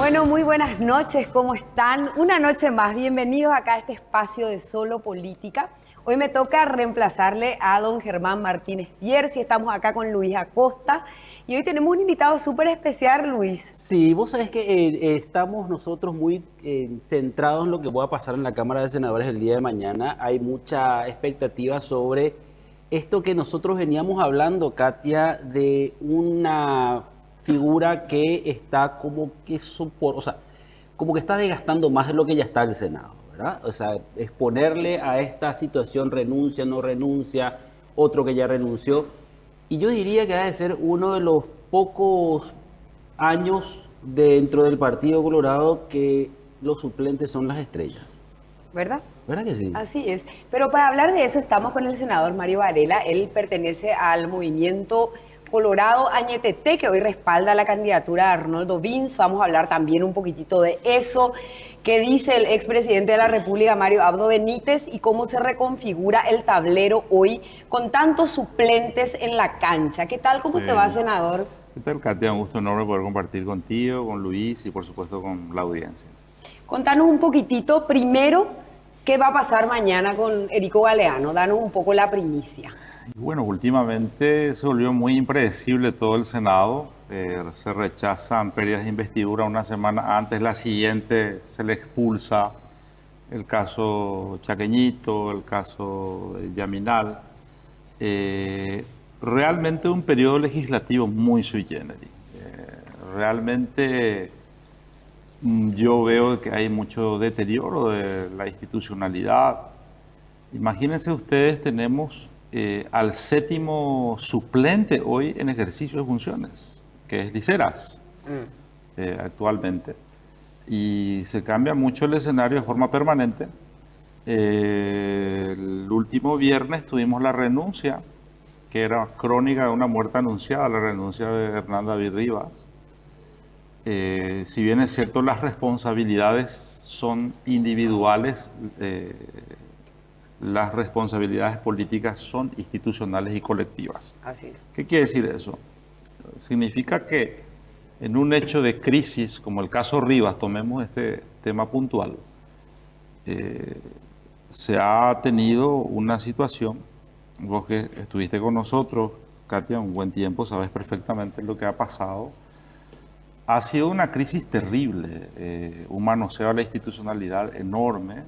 Bueno, muy buenas noches, ¿cómo están? Una noche más, bienvenidos acá a este espacio de Solo Política. Hoy me toca reemplazarle a don Germán Martínez Piercy, estamos acá con Luis Acosta y hoy tenemos un invitado súper especial, Luis. Sí, vos sabés que estamos nosotros muy centrados en lo que pueda pasar en la Cámara de Senadores el día de mañana. Hay mucha expectativa sobre esto que nosotros veníamos hablando, Katia, de una figura que está como que o sea, como que está desgastando más de lo que ya está el Senado, ¿verdad? O sea, exponerle a esta situación, renuncia, no renuncia, otro que ya renunció. Y yo diría que ha de ser uno de los pocos años dentro del Partido Colorado que los suplentes son las estrellas. ¿Verdad? ¿Verdad que sí? Así es. Pero para hablar de eso estamos con el senador Mario Varela. Él pertenece al movimiento Colorado Añetete, que hoy respalda la candidatura de Arnoldo Vince. Vamos a hablar también un poquitito de eso, qué dice el expresidente de la República, Mario Abdo Benítez, y cómo se reconfigura el tablero hoy con tantos suplentes en la cancha. ¿Qué tal? ¿Cómo Sí. te va, senador? ¿Qué tal, Katia? Un gusto enorme poder compartir contigo, con Luis y por supuesto con la audiencia. Contanos un poquitito, primero, qué va a pasar mañana con Erico Galeano. Danos un poco la primicia. Y bueno, últimamente se volvió muy impredecible todo el Senado. Se rechazan pérdidas de investidura una semana antes, la siguiente se le expulsa. El caso Chaqueñito, el caso de Yaminal. Realmente un periodo legislativo muy sui generis. Realmente yo veo que hay mucho deterioro de la institucionalidad. Imagínense ustedes, tenemos al séptimo suplente hoy en ejercicio de funciones, que es Liceras, actualmente. Y se cambia mucho el escenario de forma permanente. El último viernes tuvimos la renuncia, que era crónica de una muerte anunciada, la renuncia de Hernán David Rivas. Si bien es cierto, las responsabilidades son individuales, las responsabilidades políticas son institucionales y colectivas. Así es. ¿Qué quiere decir eso? Significa que en un hecho de crisis, como el caso Rivas, tomemos este tema puntual, se ha tenido una situación. Vos que estuviste con nosotros, Katia, un buen tiempo, sabes perfectamente lo que ha pasado. Ha sido una crisis terrible, un manoseo a la institucionalidad enorme.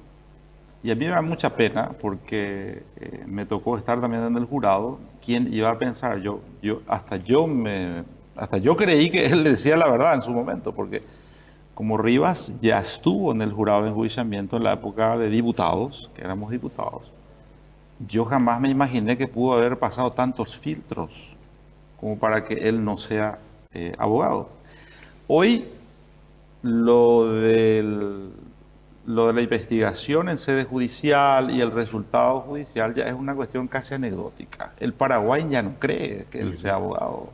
Y a mí me da mucha pena porque me tocó estar también en el jurado. ¿Quién iba a pensar? Hasta yo creí que él decía la verdad en su momento, porque como Rivas ya estuvo en el jurado de enjuiciamiento en la época de diputados, que éramos diputados, yo jamás me imaginé que pudo haber pasado tantos filtros como para que él no sea abogado. Hoy lo de la investigación en sede judicial y el resultado judicial ya es una cuestión casi anecdótica. El Paraguay ya no cree que él sea abogado.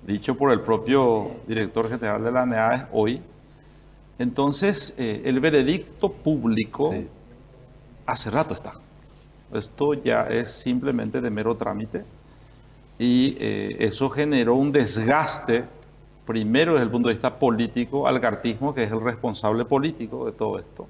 Dicho por el propio director general de la ANEA hoy. Entonces, el veredicto público Sí. hace rato está. Esto ya es simplemente de mero trámite y eso generó un desgaste, primero desde el punto de vista político, al cartismo, que es el responsable político de todo esto,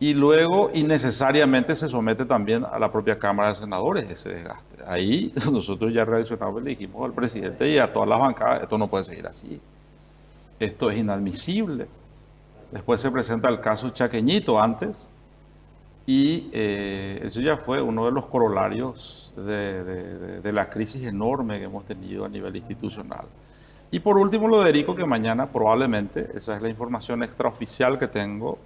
y luego innecesariamente se somete también a la propia Cámara de Senadores ese desgaste. Ahí nosotros ya reaccionamos y le dijimos al presidente y a todas las bancadas, esto no puede seguir así, esto es inadmisible. Después se presenta el caso Chaqueñito antes, y eso ya fue uno de los corolarios de la crisis enorme que hemos tenido a nivel institucional. Y por último, lo de Erico, que mañana probablemente, esa es la información extraoficial que tengo,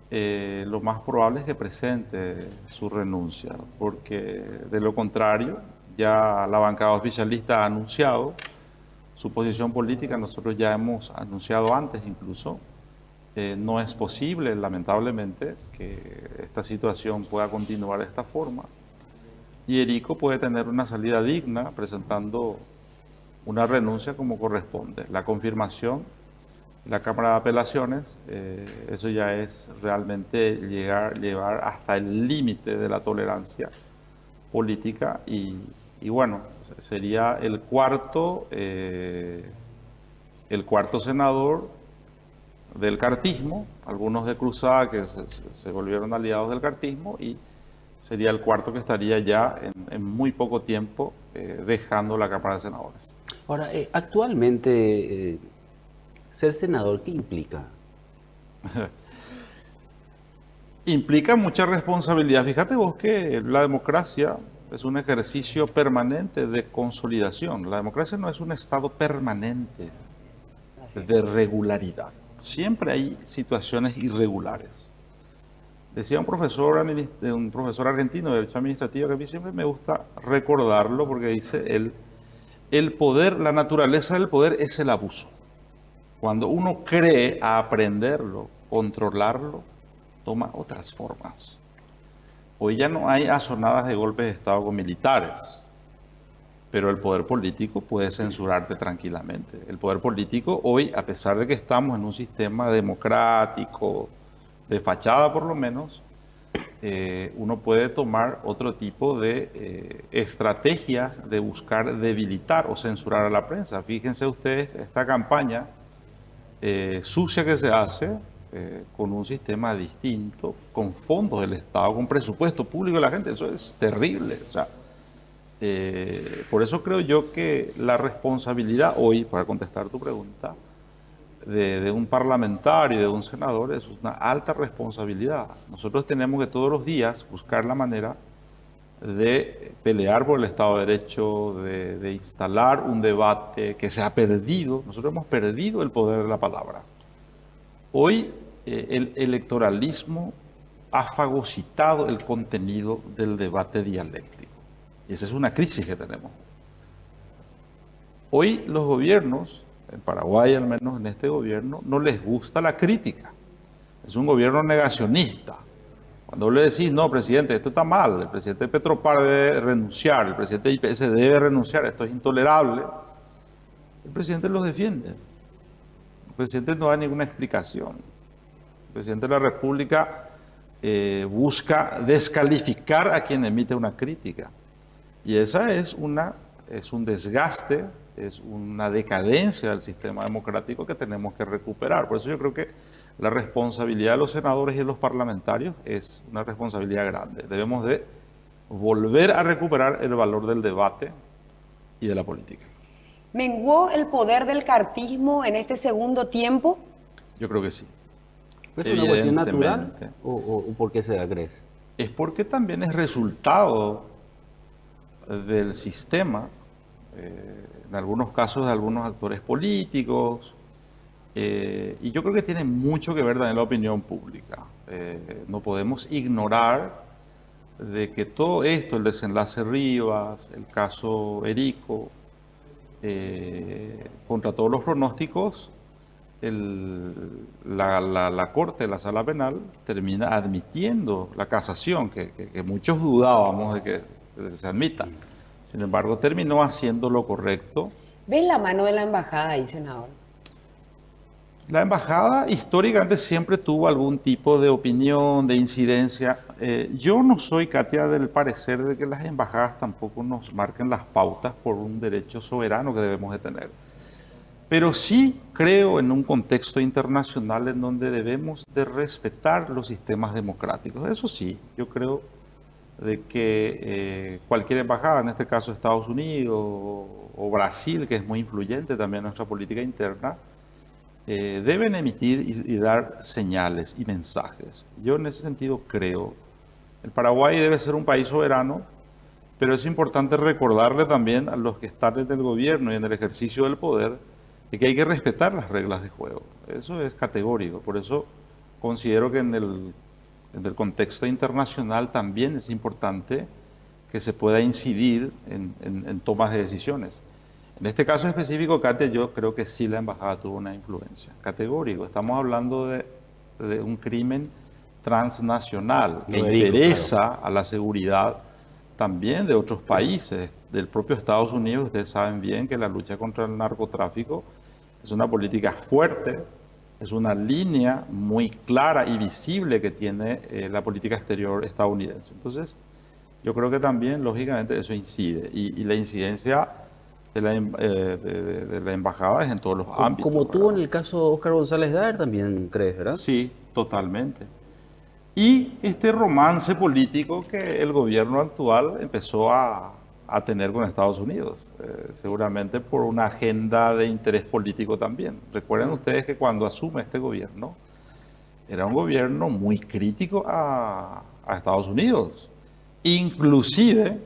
lo más probable es que presente su renuncia, porque de lo contrario, ya la bancada oficialista ha anunciado su posición política, nosotros ya hemos anunciado antes incluso. No es posible, lamentablemente, que esta situación pueda continuar de esta forma. Y Erico puede tener una salida digna presentando una renuncia como corresponde. La confirmación de la Cámara de Apelaciones, eso ya es realmente llevar hasta el límite de la tolerancia política y bueno, sería el cuarto senador del cartismo, algunos de Cruzada que se volvieron aliados del cartismo, y sería el cuarto que estaría ya en muy poco tiempo dejando la Cámara de Senadores. Ahora, actualmente, ser senador, ¿qué implica? Implica mucha responsabilidad. Fíjate vos que la democracia es un ejercicio permanente de consolidación. La democracia no es un estado permanente de regularidad. Siempre hay situaciones irregulares. Decía un profesor argentino de Derecho Administrativo, que a mí siempre me gusta recordarlo, porque dice, el poder, la naturaleza del poder es el abuso. Cuando uno cree a aprenderlo, controlarlo, toma otras formas. Hoy ya no hay asonadas de golpes de Estado con militares, pero el poder político puede censurarte tranquilamente. El poder político hoy, a pesar de que estamos en un sistema democrático, de fachada por lo menos, uno puede tomar otro tipo de estrategias de buscar debilitar o censurar a la prensa. Fíjense ustedes esta campaña sucia que se hace con un sistema distinto, con fondos del Estado, con presupuesto público de la gente. Eso es terrible. O sea, por eso creo yo que la responsabilidad hoy, para contestar tu pregunta, de un parlamentario, de un senador, es una alta responsabilidad. Nosotros tenemos que todos los días buscar la manera de pelear por el Estado de Derecho, de instalar un debate que se ha perdido. Nosotros hemos perdido el poder de la palabra. Hoy el electoralismo ha fagocitado el contenido del debate dialéctico. Y esa es una crisis que tenemos. Hoy los gobiernos, en Paraguay al menos en este gobierno, no les gusta la crítica. Es un gobierno negacionista. Cuando le decís, no, presidente, esto está mal, el presidente Petropar debe renunciar, el presidente IPS debe renunciar, esto es intolerable, el presidente los defiende. El presidente no da ninguna explicación. El presidente de la República busca descalificar a quien emite una crítica. Y esa es un desgaste, es una decadencia del sistema democrático que tenemos que recuperar. Por eso yo creo que la responsabilidad de los senadores y de los parlamentarios es una responsabilidad grande. Debemos de volver a recuperar el valor del debate y de la política. ¿Menguó el poder del cartismo en este segundo tiempo? Yo creo que sí. ¿Es una cuestión natural o por qué se da, crees? Es porque también es resultado del sistema, en algunos casos de algunos actores políticos, y yo creo que tiene mucho que ver también la opinión pública. No podemos ignorar de que todo esto, el desenlace Rivas, el caso Erico, contra todos los pronósticos, la Corte, la Sala Penal, termina admitiendo la casación, que muchos dudábamos de que se admita. Sin embargo, terminó haciendo lo correcto. ¿Ves la mano de la embajada ahí, senador? La embajada históricamente siempre tuvo algún tipo de opinión, de incidencia. Yo no soy, Katia, del parecer de que las embajadas tampoco nos marquen las pautas por un derecho soberano que debemos de tener. Pero sí creo en un contexto internacional en donde debemos de respetar los sistemas democráticos. Eso sí, yo creo de que cualquier embajada, en este caso Estados Unidos o Brasil, que es muy influyente también en nuestra política interna, deben emitir y dar señales y mensajes. Yo en ese sentido creo. El Paraguay debe ser un país soberano, pero es importante recordarle también a los que están en el gobierno y en el ejercicio del poder de que hay que respetar las reglas de juego. Eso es categórico. Por eso considero que en el contexto internacional también es importante que se pueda incidir en tomas de decisiones. En este caso específico, Katia, yo creo que sí la embajada tuvo una influencia. Categórico. Estamos hablando de un crimen transnacional que interesa a la seguridad también de otros países, del propio Estados Unidos. Ustedes saben bien que la lucha contra el narcotráfico es una política fuerte, es una línea muy clara y visible que tiene la política exterior estadounidense. Entonces, yo creo que también, lógicamente, eso incide. Y la incidencia de la embajada es en todos los ámbitos. Como tuvo en ¿verdad? el caso Óscar González Daer también, ¿crees, verdad? Sí, totalmente. Y este romance político que el gobierno actual empezó a tener con Estados Unidos, seguramente por una agenda de interés político también. Recuerden ustedes que cuando asume este gobierno, era un gobierno muy crítico a Estados Unidos. Inclusive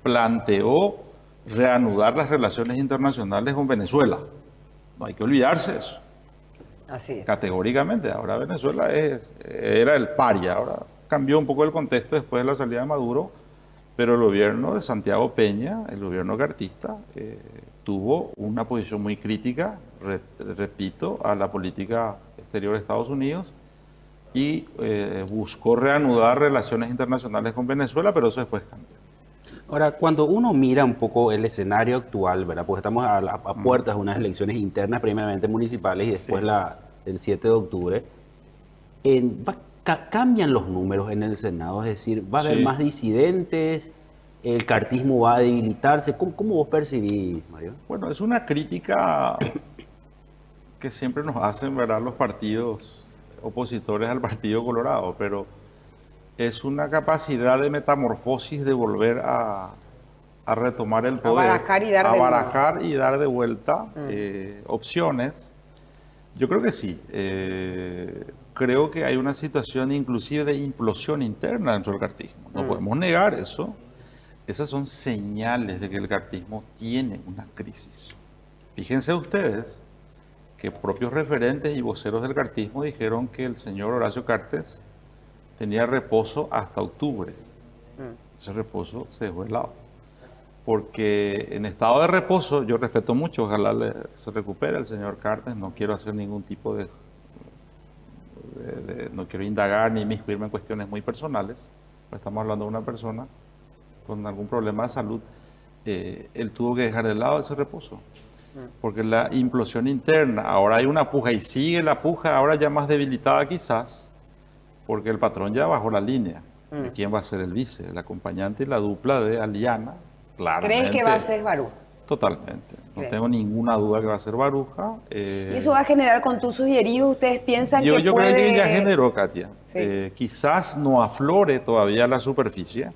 planteó reanudar las relaciones internacionales con Venezuela. No hay que olvidarse eso, Así es. categóricamente. Ahora Venezuela era el paria, ahora cambió un poco el contexto después de la salida de Maduro, pero el gobierno de Santiago Peña, el gobierno cartista, tuvo una posición muy crítica, repito, a la política exterior de Estados Unidos y buscó reanudar relaciones internacionales con Venezuela, pero eso después cambió. Ahora, cuando uno mira un poco el escenario actual, ¿verdad? Pues estamos a puertas de unas elecciones internas, primeramente municipales y después Sí. el 7 de octubre. Cambian los números en el Senado, es decir, va a haber Sí. más disidentes, el cartismo va a debilitarse. ¿Cómo vos percibís, Mario? Bueno, es una crítica que siempre nos hacen, ¿verdad?, los partidos opositores al Partido Colorado, pero es una capacidad de metamorfosis de volver a retomar el poder, barajar y dar a de barajar y dar de vuelta opciones. Yo creo que sí. Creo que hay una situación inclusive de implosión interna dentro del cartismo. No podemos negar eso. Esas son señales de que el cartismo tiene una crisis. Fíjense ustedes que propios referentes y voceros del cartismo dijeron que el señor Horacio Cartes tenía reposo hasta octubre. Ese reposo se dejó de lado. Porque en estado de reposo, yo respeto mucho, ojalá se recupere el señor Cartes, no quiero hacer ningún tipo no quiero indagar ni inmiscuirme en cuestiones muy personales, pues estamos hablando de una persona con algún problema de salud, él tuvo que dejar de lado ese reposo. Porque la implosión interna, ahora hay una puja y sigue la puja, ahora ya más debilitada quizás, porque el patrón ya bajó la línea. ¿De quién va a ser el vice? El acompañante y la dupla de Aliana, claramente. ¿Crees que va a ser Barú? Totalmente. No ¿Crees? tengo ninguna duda que va a ser Baruja. ¿Y eso va a generar contusos y heridos? ¿Ustedes piensan que yo puede...? creo que ya generó, Katia. Sí. Quizás no aflore todavía la superficie,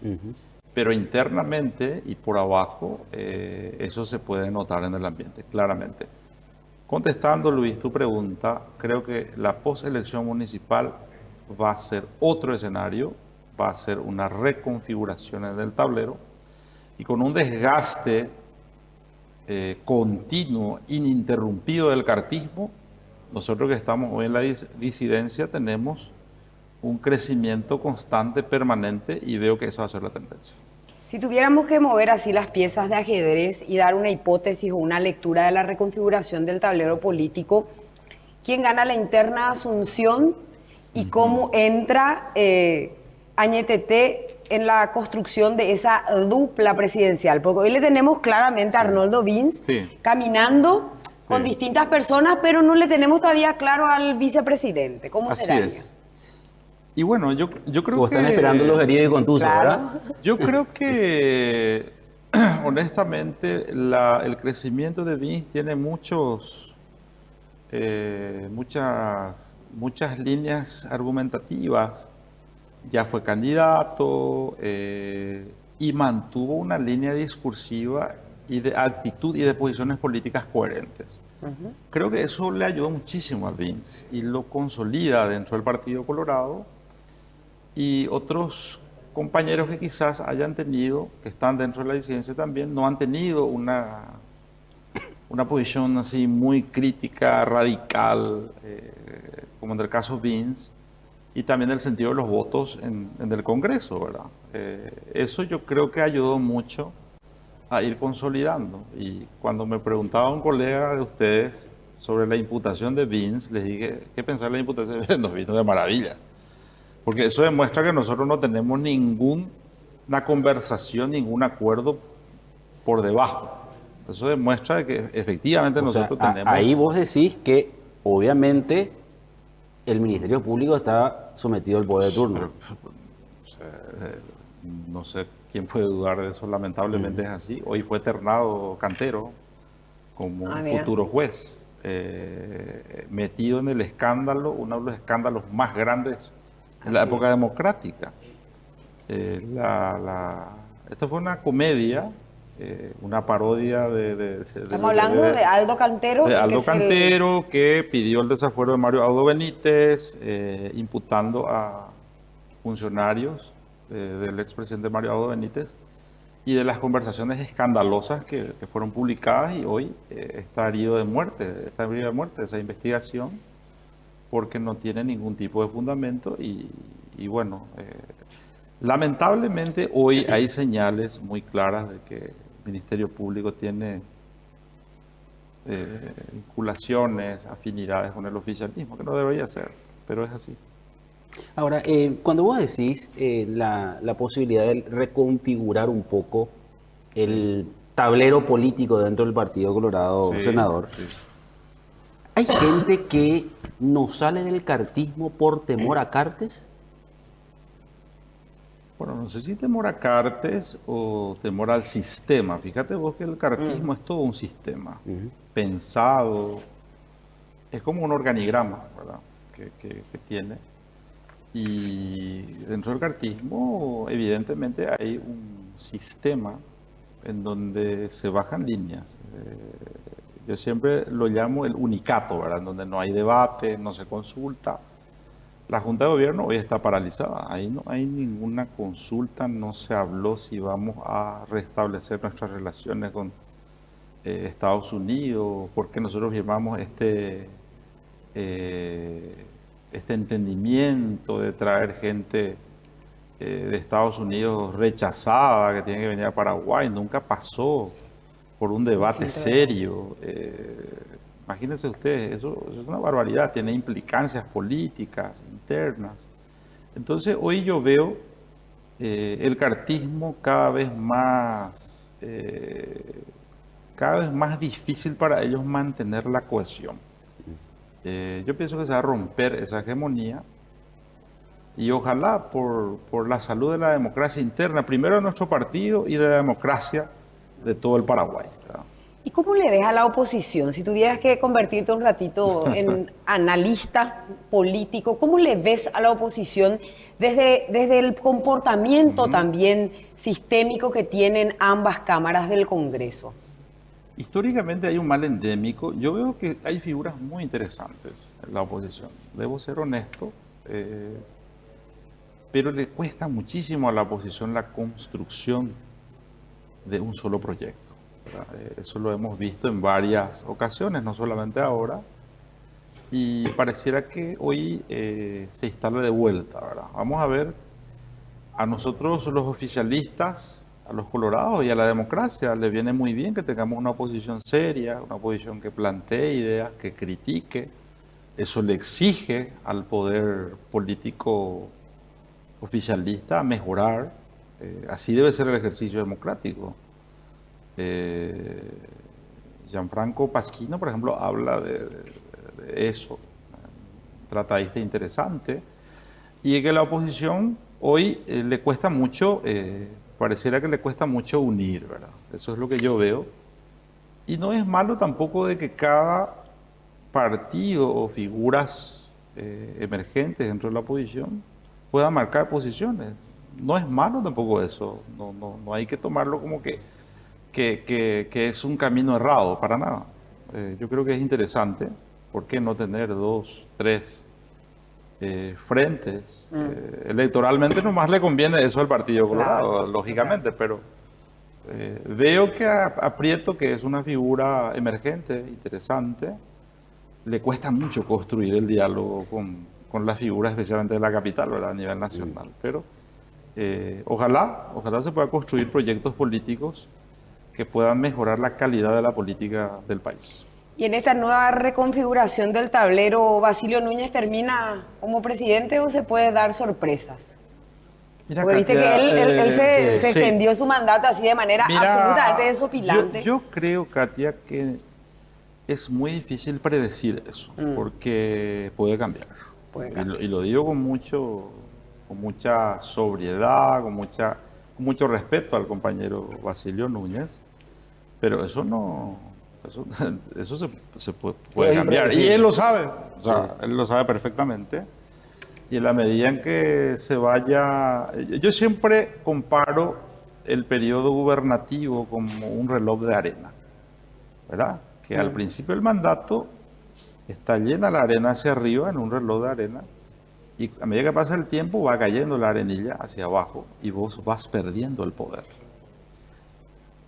pero internamente y por abajo eso se puede notar en el ambiente, claramente. Contestando, Luis, tu pregunta, creo que la postelección municipal va a ser otro escenario, va a ser una reconfiguración en el tablero y con un desgaste continuo, ininterrumpido del cartismo. Nosotros que estamos hoy en la disidencia tenemos un crecimiento constante, permanente, y veo que esa va a ser la tendencia. Si tuviéramos que mover así las piezas de ajedrez y dar una hipótesis o una lectura de la reconfiguración del tablero político, ¿quién gana la interna Asunción y cómo entra Añetete en la construcción de esa dupla presidencial? Porque hoy le tenemos claramente a Arnoldo Vince Sí. caminando con Sí. distintas personas, pero no le tenemos todavía claro al vicepresidente. ¿Cómo Así será? es. Y bueno, yo creo ¿O que... están esperando los heridos y contusos, Claro. verdad? Yo creo que, honestamente, el crecimiento de Vince tiene muchas líneas argumentativas. Ya fue candidato y mantuvo una línea discursiva y de actitud y de posiciones políticas coherentes. Creo que eso le ayudó muchísimo a Vince y lo consolida dentro del Partido Colorado, y otros compañeros que quizás hayan tenido, que están dentro de la disidencia también, no han tenido una posición así muy crítica, radical, como en el caso Vince, y también el sentido de los votos en el Congreso, ¿verdad? Eso yo creo que ayudó mucho a ir consolidando. Y cuando me preguntaba un colega de ustedes sobre la imputación de Vince, les dije, ¿qué pensar de la imputación? Nos vino de maravilla. Porque eso demuestra que nosotros no tenemos ninguna conversación, ningún acuerdo por debajo. Eso demuestra que efectivamente O sea, nosotros tenemos... ahí vos decís que obviamente el Ministerio Público está sometido al poder de turno. No sé quién puede dudar de eso, lamentablemente es así. Hoy fue ternado Cantero como un Mira. futuro juez, metido en el escándalo, uno de los escándalos más grandes en la Así época es. democrática. Esta fue una comedia, una parodia Estamos hablando de Aldo Cantero, de que Aldo es el... Cantero, que pidió el desafuero de Mario Audo Benítez, imputando a funcionarios del expresidente Mario Audo Benítez y de las conversaciones escandalosas que fueron publicadas, y hoy está herido de muerte, esa investigación, porque no tiene ningún tipo de fundamento y bueno, lamentablemente hoy hay señales muy claras de que el Ministerio Público tiene vinculaciones, afinidades con el oficialismo, que no debería ser, pero es así. Ahora, cuando vos decís la posibilidad de reconfigurar un poco Sí, el tablero político dentro del Partido Colorado, sí, senador, sí. hay gente que no sale del cartismo por temor a Cartes. Bueno, no sé si temor a Cartes o temor al sistema. Fíjate vos que el Mm. cartismo es todo un sistema Ujú. pensado, es como un organigrama, ¿verdad? Que tiene. Y dentro del cartismo, evidentemente, hay un sistema en donde se bajan líneas. Yo siempre lo llamo el unicato, ¿verdad? En donde no hay debate, no se consulta. La Junta de Gobierno hoy está paralizada. Ahí no hay ninguna consulta, no se habló si vamos a restablecer nuestras relaciones con Estados Unidos, porque nosotros firmamos eh, este entendimiento de traer gente de Estados Unidos rechazada, que tiene que venir a Paraguay. Nunca pasó por un Un debate filtro de agua. serio. Imagínense ustedes, eso es una barbaridad, tiene implicancias políticas internas. Entonces hoy yo veo el cartismo cada vez más difícil para ellos mantener la cohesión. Yo pienso que se va a romper esa hegemonía y ojalá por la salud de la democracia interna, primero de nuestro partido y de la democracia de todo el Paraguay, ¿verdad? ¿Y cómo le ves a la oposición? Si tuvieras que convertirte un ratito en analista político, ¿cómo le ves a la oposición desde el comportamiento Ujú. también sistémico que tienen ambas cámaras del Congreso? Históricamente hay un mal endémico. Yo veo que hay figuras muy interesantes en la oposición. Debo ser honesto, pero le cuesta muchísimo a la oposición la construcción de un solo proyecto, ¿verdad? Eso lo hemos visto en varias ocasiones, no solamente ahora, y pareciera que hoy se instala de vuelta, ¿verdad? Vamos a ver, a nosotros los oficialistas, a los colorados y a la democracia les viene muy bien que tengamos una oposición seria, una oposición que plantee ideas, que critique. Eso le exige al poder político oficialista mejorar. Así debe ser el ejercicio democrático. Eh, Gianfranco Pasquino, por ejemplo, habla de eso, un tratadista interesante, y que la oposición hoy le cuesta mucho, pareciera que le cuesta mucho unir, ¿verdad? Eso es lo que yo veo. Y no es malo tampoco de que cada partido o figuras emergentes dentro de la oposición puedan marcar posiciones. No es malo tampoco eso. No hay que tomarlo como que es un camino errado, para nada. Yo creo que es interesante. ¿Por qué no tener dos, tres frentes? Electoralmente nomás le conviene eso al Partido Claro, Colorado, total. lógicamente, pero veo que a Prieto, que es una figura emergente, interesante, le cuesta mucho construir el diálogo con las figuras, especialmente de la capital, ¿verdad? A nivel nacional. Pero ojalá se pueda construir proyectos políticos que puedan mejorar la calidad de la política del país. Y en esta nueva reconfiguración del tablero, ¿Basilio Núñez termina como presidente o se puede dar sorpresas? Mira, Porque viste que Katia, él se sí. extendió su mandato así de manera absolutamente Mira, desopilante. yo creo, Katia, que es muy difícil predecir eso, porque puede cambiar. Puede Y cambiar. lo digo con mucha sobriedad, con mucha mucho respeto al compañero Basilio Núñez, pero eso no, eso se puede Es cambiar. Y impredecible. él lo sabe, o sea, él lo sabe perfectamente. Y en la medida en que se vaya, yo siempre comparo el periodo gubernativo como un reloj de arena, ¿verdad? Que al principio del mandato está llena la arena hacia arriba en un reloj de arena y a medida que pasa el tiempo va cayendo la arenilla hacia abajo y vos vas perdiendo el poder.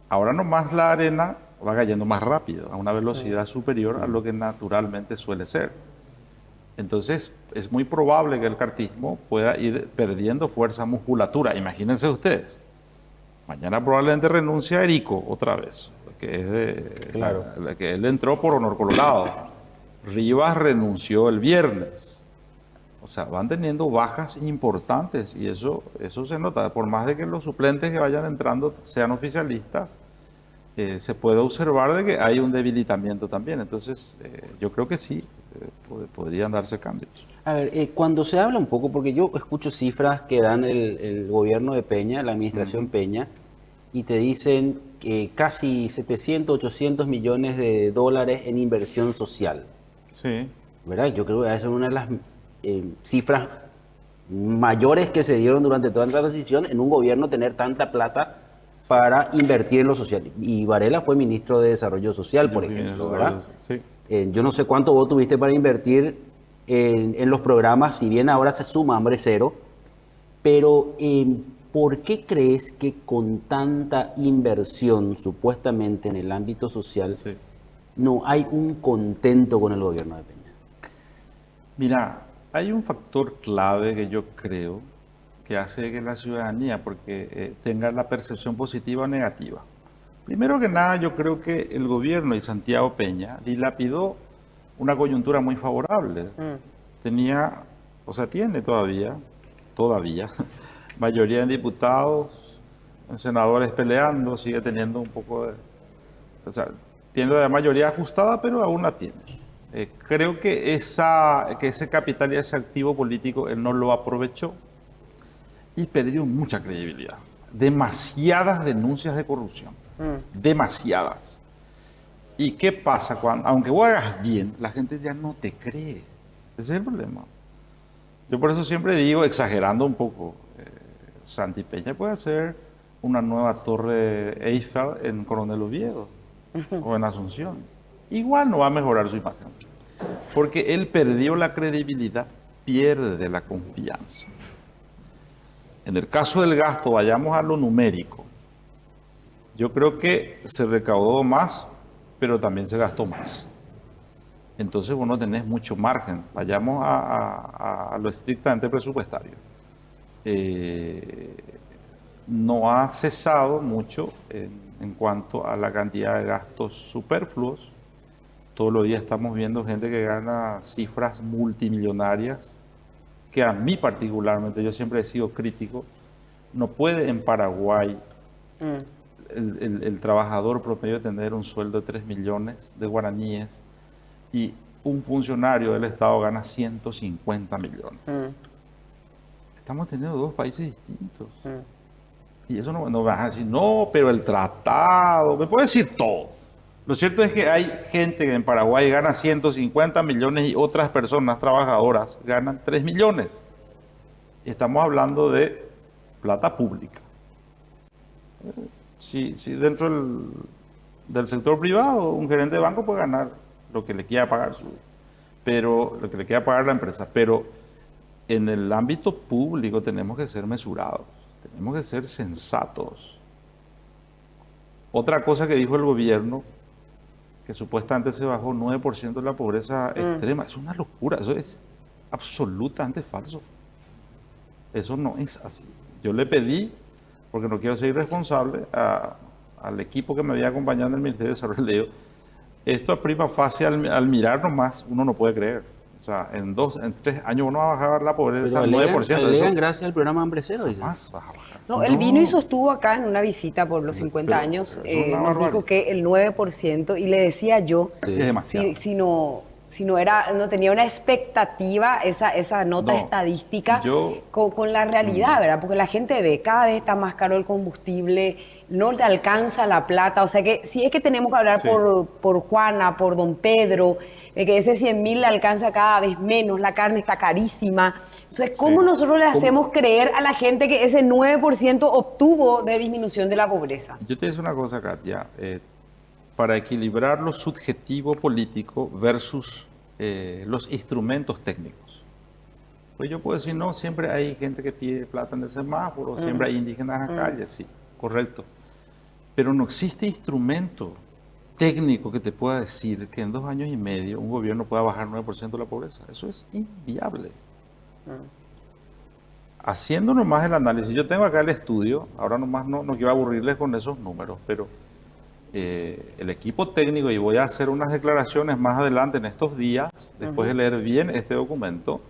Ahora nomás la arena va cayendo más rápido, a una velocidad superior a lo que naturalmente suele ser. Entonces es muy probable que el cartismo pueda ir perdiendo fuerza, musculatura. Imagínense ustedes, mañana probablemente renuncia a Erico otra vez, que es de, Claro. que él entró por honor colorado. Rivas renunció el viernes. O sea, van teniendo bajas importantes y eso se nota. Por más de que los suplentes que vayan entrando sean oficialistas, se puede observar de que hay un debilitamiento también. Entonces, yo creo que sí, podrían darse cambios. A ver, cuando se habla un poco, porque yo escucho cifras que dan el gobierno de Peña, la administración Peña, y te dicen que casi 700, 800 millones de dólares en inversión social, Sí. ¿verdad? Yo creo que esa es una de las cifras mayores que se dieron durante toda la transición en un gobierno tener tanta plata para invertir en lo social. Y Varela fue ministro de Desarrollo Social, por ejemplo, ¿verdad? Sí. Yo no sé cuánto vos tuviste para invertir en los programas, si bien ahora se suma Hambre Cero, pero ¿por qué crees que con tanta inversión supuestamente en el ámbito social Sí. no hay un contento con el gobierno de Peña? Mira, hay un factor clave que yo creo que hace que la ciudadanía tenga la percepción positiva o negativa. Primero que nada, yo creo que el gobierno y Santiago Peña dilapidó una coyuntura muy favorable. Tenía, o sea, tiene todavía, mayoría en diputados, en senadores peleando, sigue teniendo un poco de, o sea, tiene la mayoría ajustada, pero aún la tiene. Creo que ese capital y ese activo político él no lo aprovechó y perdió mucha credibilidad. Demasiadas denuncias de corrupción. Demasiadas. ¿Y qué pasa cuando, aunque vos hagas bien, la gente ya no te cree? Ese es el problema. Yo por eso siempre digo, exagerando un poco, Santi Peña puede hacer una nueva torre Eiffel en Coronel Oviedo o en Asunción. Igual no va a mejorar su imagen, porque él perdió la credibilidad, pierde la confianza. En el caso del gasto, vayamos a lo numérico. Yo creo que se recaudó más, pero también se gastó más. Entonces vos no tenés mucho margen. Vayamos a lo estrictamente presupuestario. No ha cesado mucho en cuanto a la cantidad de gastos superfluos. Todos los días estamos viendo gente que gana cifras multimillonarias, que a mí particularmente, yo siempre he sido crítico, no puede en Paraguay el trabajador promedio tener un sueldo de 3 millones de guaraníes y un funcionario del Estado gana 150 millones. Estamos teniendo dos países distintos. Y eso no me vas a decir, no, pero el tratado, me puede decir todo. Lo cierto es que hay gente que en Paraguay gana 150 millones y otras personas trabajadoras ganan 3 millones. Y estamos hablando de plata pública. Si dentro del sector privado, un gerente de banco puede ganar lo que le quiera pagar lo que le quiera pagar la empresa, pero en el ámbito público tenemos que ser mesurados, tenemos que ser sensatos. Otra cosa que dijo el gobierno, que supuestamente se bajó 9% de la pobreza extrema, es una locura, eso es absolutamente falso. Eso no es así. Yo le pedí, porque no quiero ser irresponsable, al equipo que me había acompañado en el Ministerio de Desarrollo, le digo, esto a prima facie al mirar nomás, uno no puede creer. O sea, en 3 años uno va a bajar la pobreza al 9%. Alegan gracias al programa Hambre Cero, dicen. Más va a bajar. No, él vino y sostuvo acá en una visita por los 50 Pero años, es una nos barbaridad. dijo que el 9%, y le decía yo, Es demasiado. si si no era, no tenía una expectativa esa nota No, estadística yo- con la realidad, ¿verdad? Porque la gente ve, cada vez está más caro el combustible, no te alcanza la plata, o sea que si es que tenemos que hablar Sí. por Juana, por don Pedro, de que ese 100.000 le alcanza cada vez menos, la carne está carísima. Entonces, ¿cómo Sí. nosotros le ¿Cómo? hacemos creer a la gente que ese 9% obtuvo de disminución de la pobreza? Yo te digo una cosa, Katia. Para equilibrar lo subjetivo político versus los instrumentos técnicos. Pues yo puedo decir, no, siempre hay gente que pide plata en el semáforo, siempre hay indígenas en la calle, sí, correcto. Pero no existe instrumento técnico que te pueda decir que en 2 años y medio un gobierno pueda bajar 9% de la pobreza. Eso es inviable. Haciendo nomás el análisis, yo tengo acá el estudio, ahora nomás no quiero aburrirles con esos números, pero el equipo técnico, y voy a hacer unas declaraciones más adelante en estos días, después de leer bien este documento,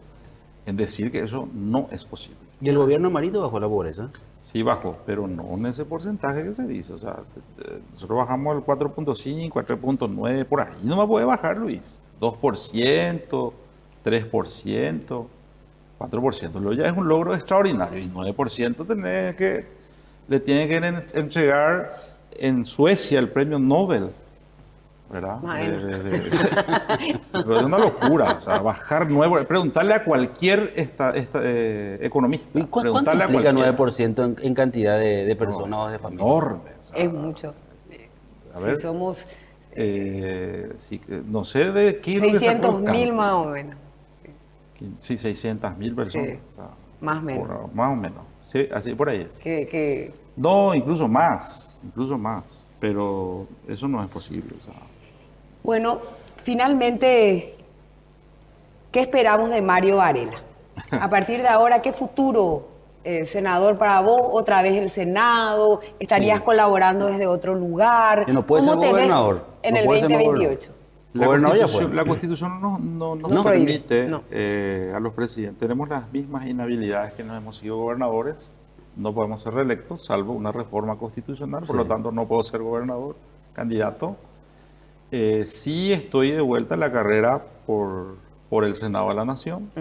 en decir que eso no es posible. ¿Y el gobierno marito bajó la pobreza? Sí bajó, pero no en ese porcentaje que se dice. O sea, nosotros bajamos el 4.5, al 3.9, por ahí no me puede bajar, Luis. 2%, 3%, 4%. Lo ya es un logro extraordinario. Y 9% le tiene que entregar en Suecia el premio Nobel, ¿verdad? Bueno. Pero es una locura, o sea, bajar 9, preguntarle a cualquier economista, ¿Y cuánto preguntarle a implica cualquier 9% en cantidad de personas o de familias? enorme. O sea, Es mucho. a ver, Si somos sí, no sé de qué es lo que sacó los 600.000 cálculos. más o menos, Sí, 600.000 personas. Sí, O sea, más o menos. más o menos. Sí, así por ahí es. que No, incluso más. Pero eso no es posible. O sea, bueno, finalmente, ¿qué esperamos de Mario Varela? A partir de ahora, ¿qué futuro, senador, para vos? ¿Otra vez el Senado? ¿Estarías Sí. colaborando desde otro lugar? Que no puede ¿Cómo ser te ves gobernador. en No el puede ser 2028? Gobernador ya fue. La Constitución no nos No prohíbe, permite no. a los presidentes. Tenemos las mismas inhabilidades que nos hemos sido gobernadores. No podemos ser reelectos, salvo una reforma constitucional. Por Sí. lo tanto, no puedo ser gobernador, candidato. Sí estoy de vuelta en la carrera por el Senado de la Nación.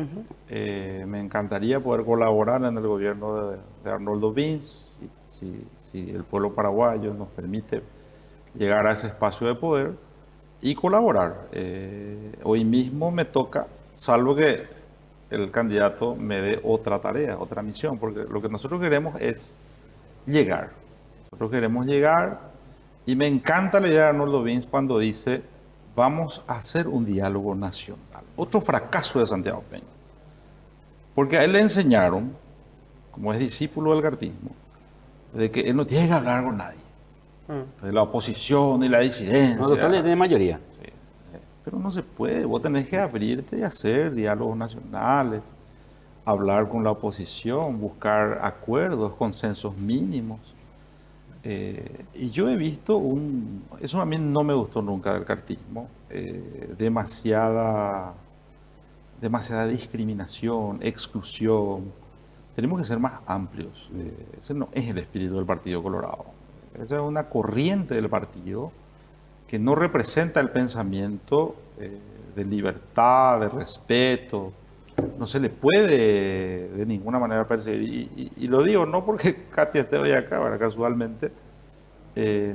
Me encantaría poder colaborar en el gobierno de Arnoldo Vinz, si el pueblo paraguayo nos permite llegar a ese espacio de poder y colaborar. Hoy mismo me toca, salvo que el candidato me dé otra tarea, otra misión, porque lo que nosotros queremos es llegar. Nosotros queremos llegar. Y me encanta la idea de Arnoldo Vinz cuando dice, vamos a hacer un diálogo nacional. Otro fracaso de Santiago Peña. Porque a él le enseñaron, como es discípulo del cartismo, de que él no tiene que hablar con nadie. De la oposición y la disidencia. No, total, ya tiene mayoría. Sí. Pero no se puede. Vos tenés que abrirte y hacer diálogos nacionales, hablar con la oposición, buscar acuerdos, consensos mínimos. Y yo he visto eso a mí no me gustó nunca del cartismo, demasiada discriminación, exclusión. Tenemos que ser más amplios. Ese no es el espíritu del Partido Colorado. Esa es una corriente del partido que no representa el pensamiento de libertad, de respeto. No se le puede de ninguna manera perseguir. Y lo digo no porque Katia esté hoy acá, ¿verdad? Casualmente,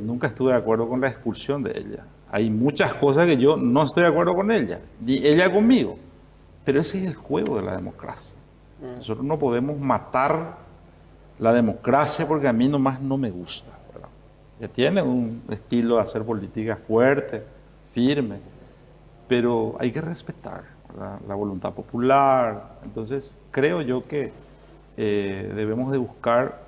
nunca estuve de acuerdo con la expulsión de ella. Hay muchas cosas que yo no estoy de acuerdo con ella, ni ella conmigo. Pero ese es el juego de la democracia. Nosotros no podemos matar la democracia porque a mí nomás no me gusta, ¿verdad? Ella tiene un estilo de hacer política fuerte, firme, pero hay que respetar, ¿verdad?, la voluntad popular. Entonces, creo yo que debemos de buscar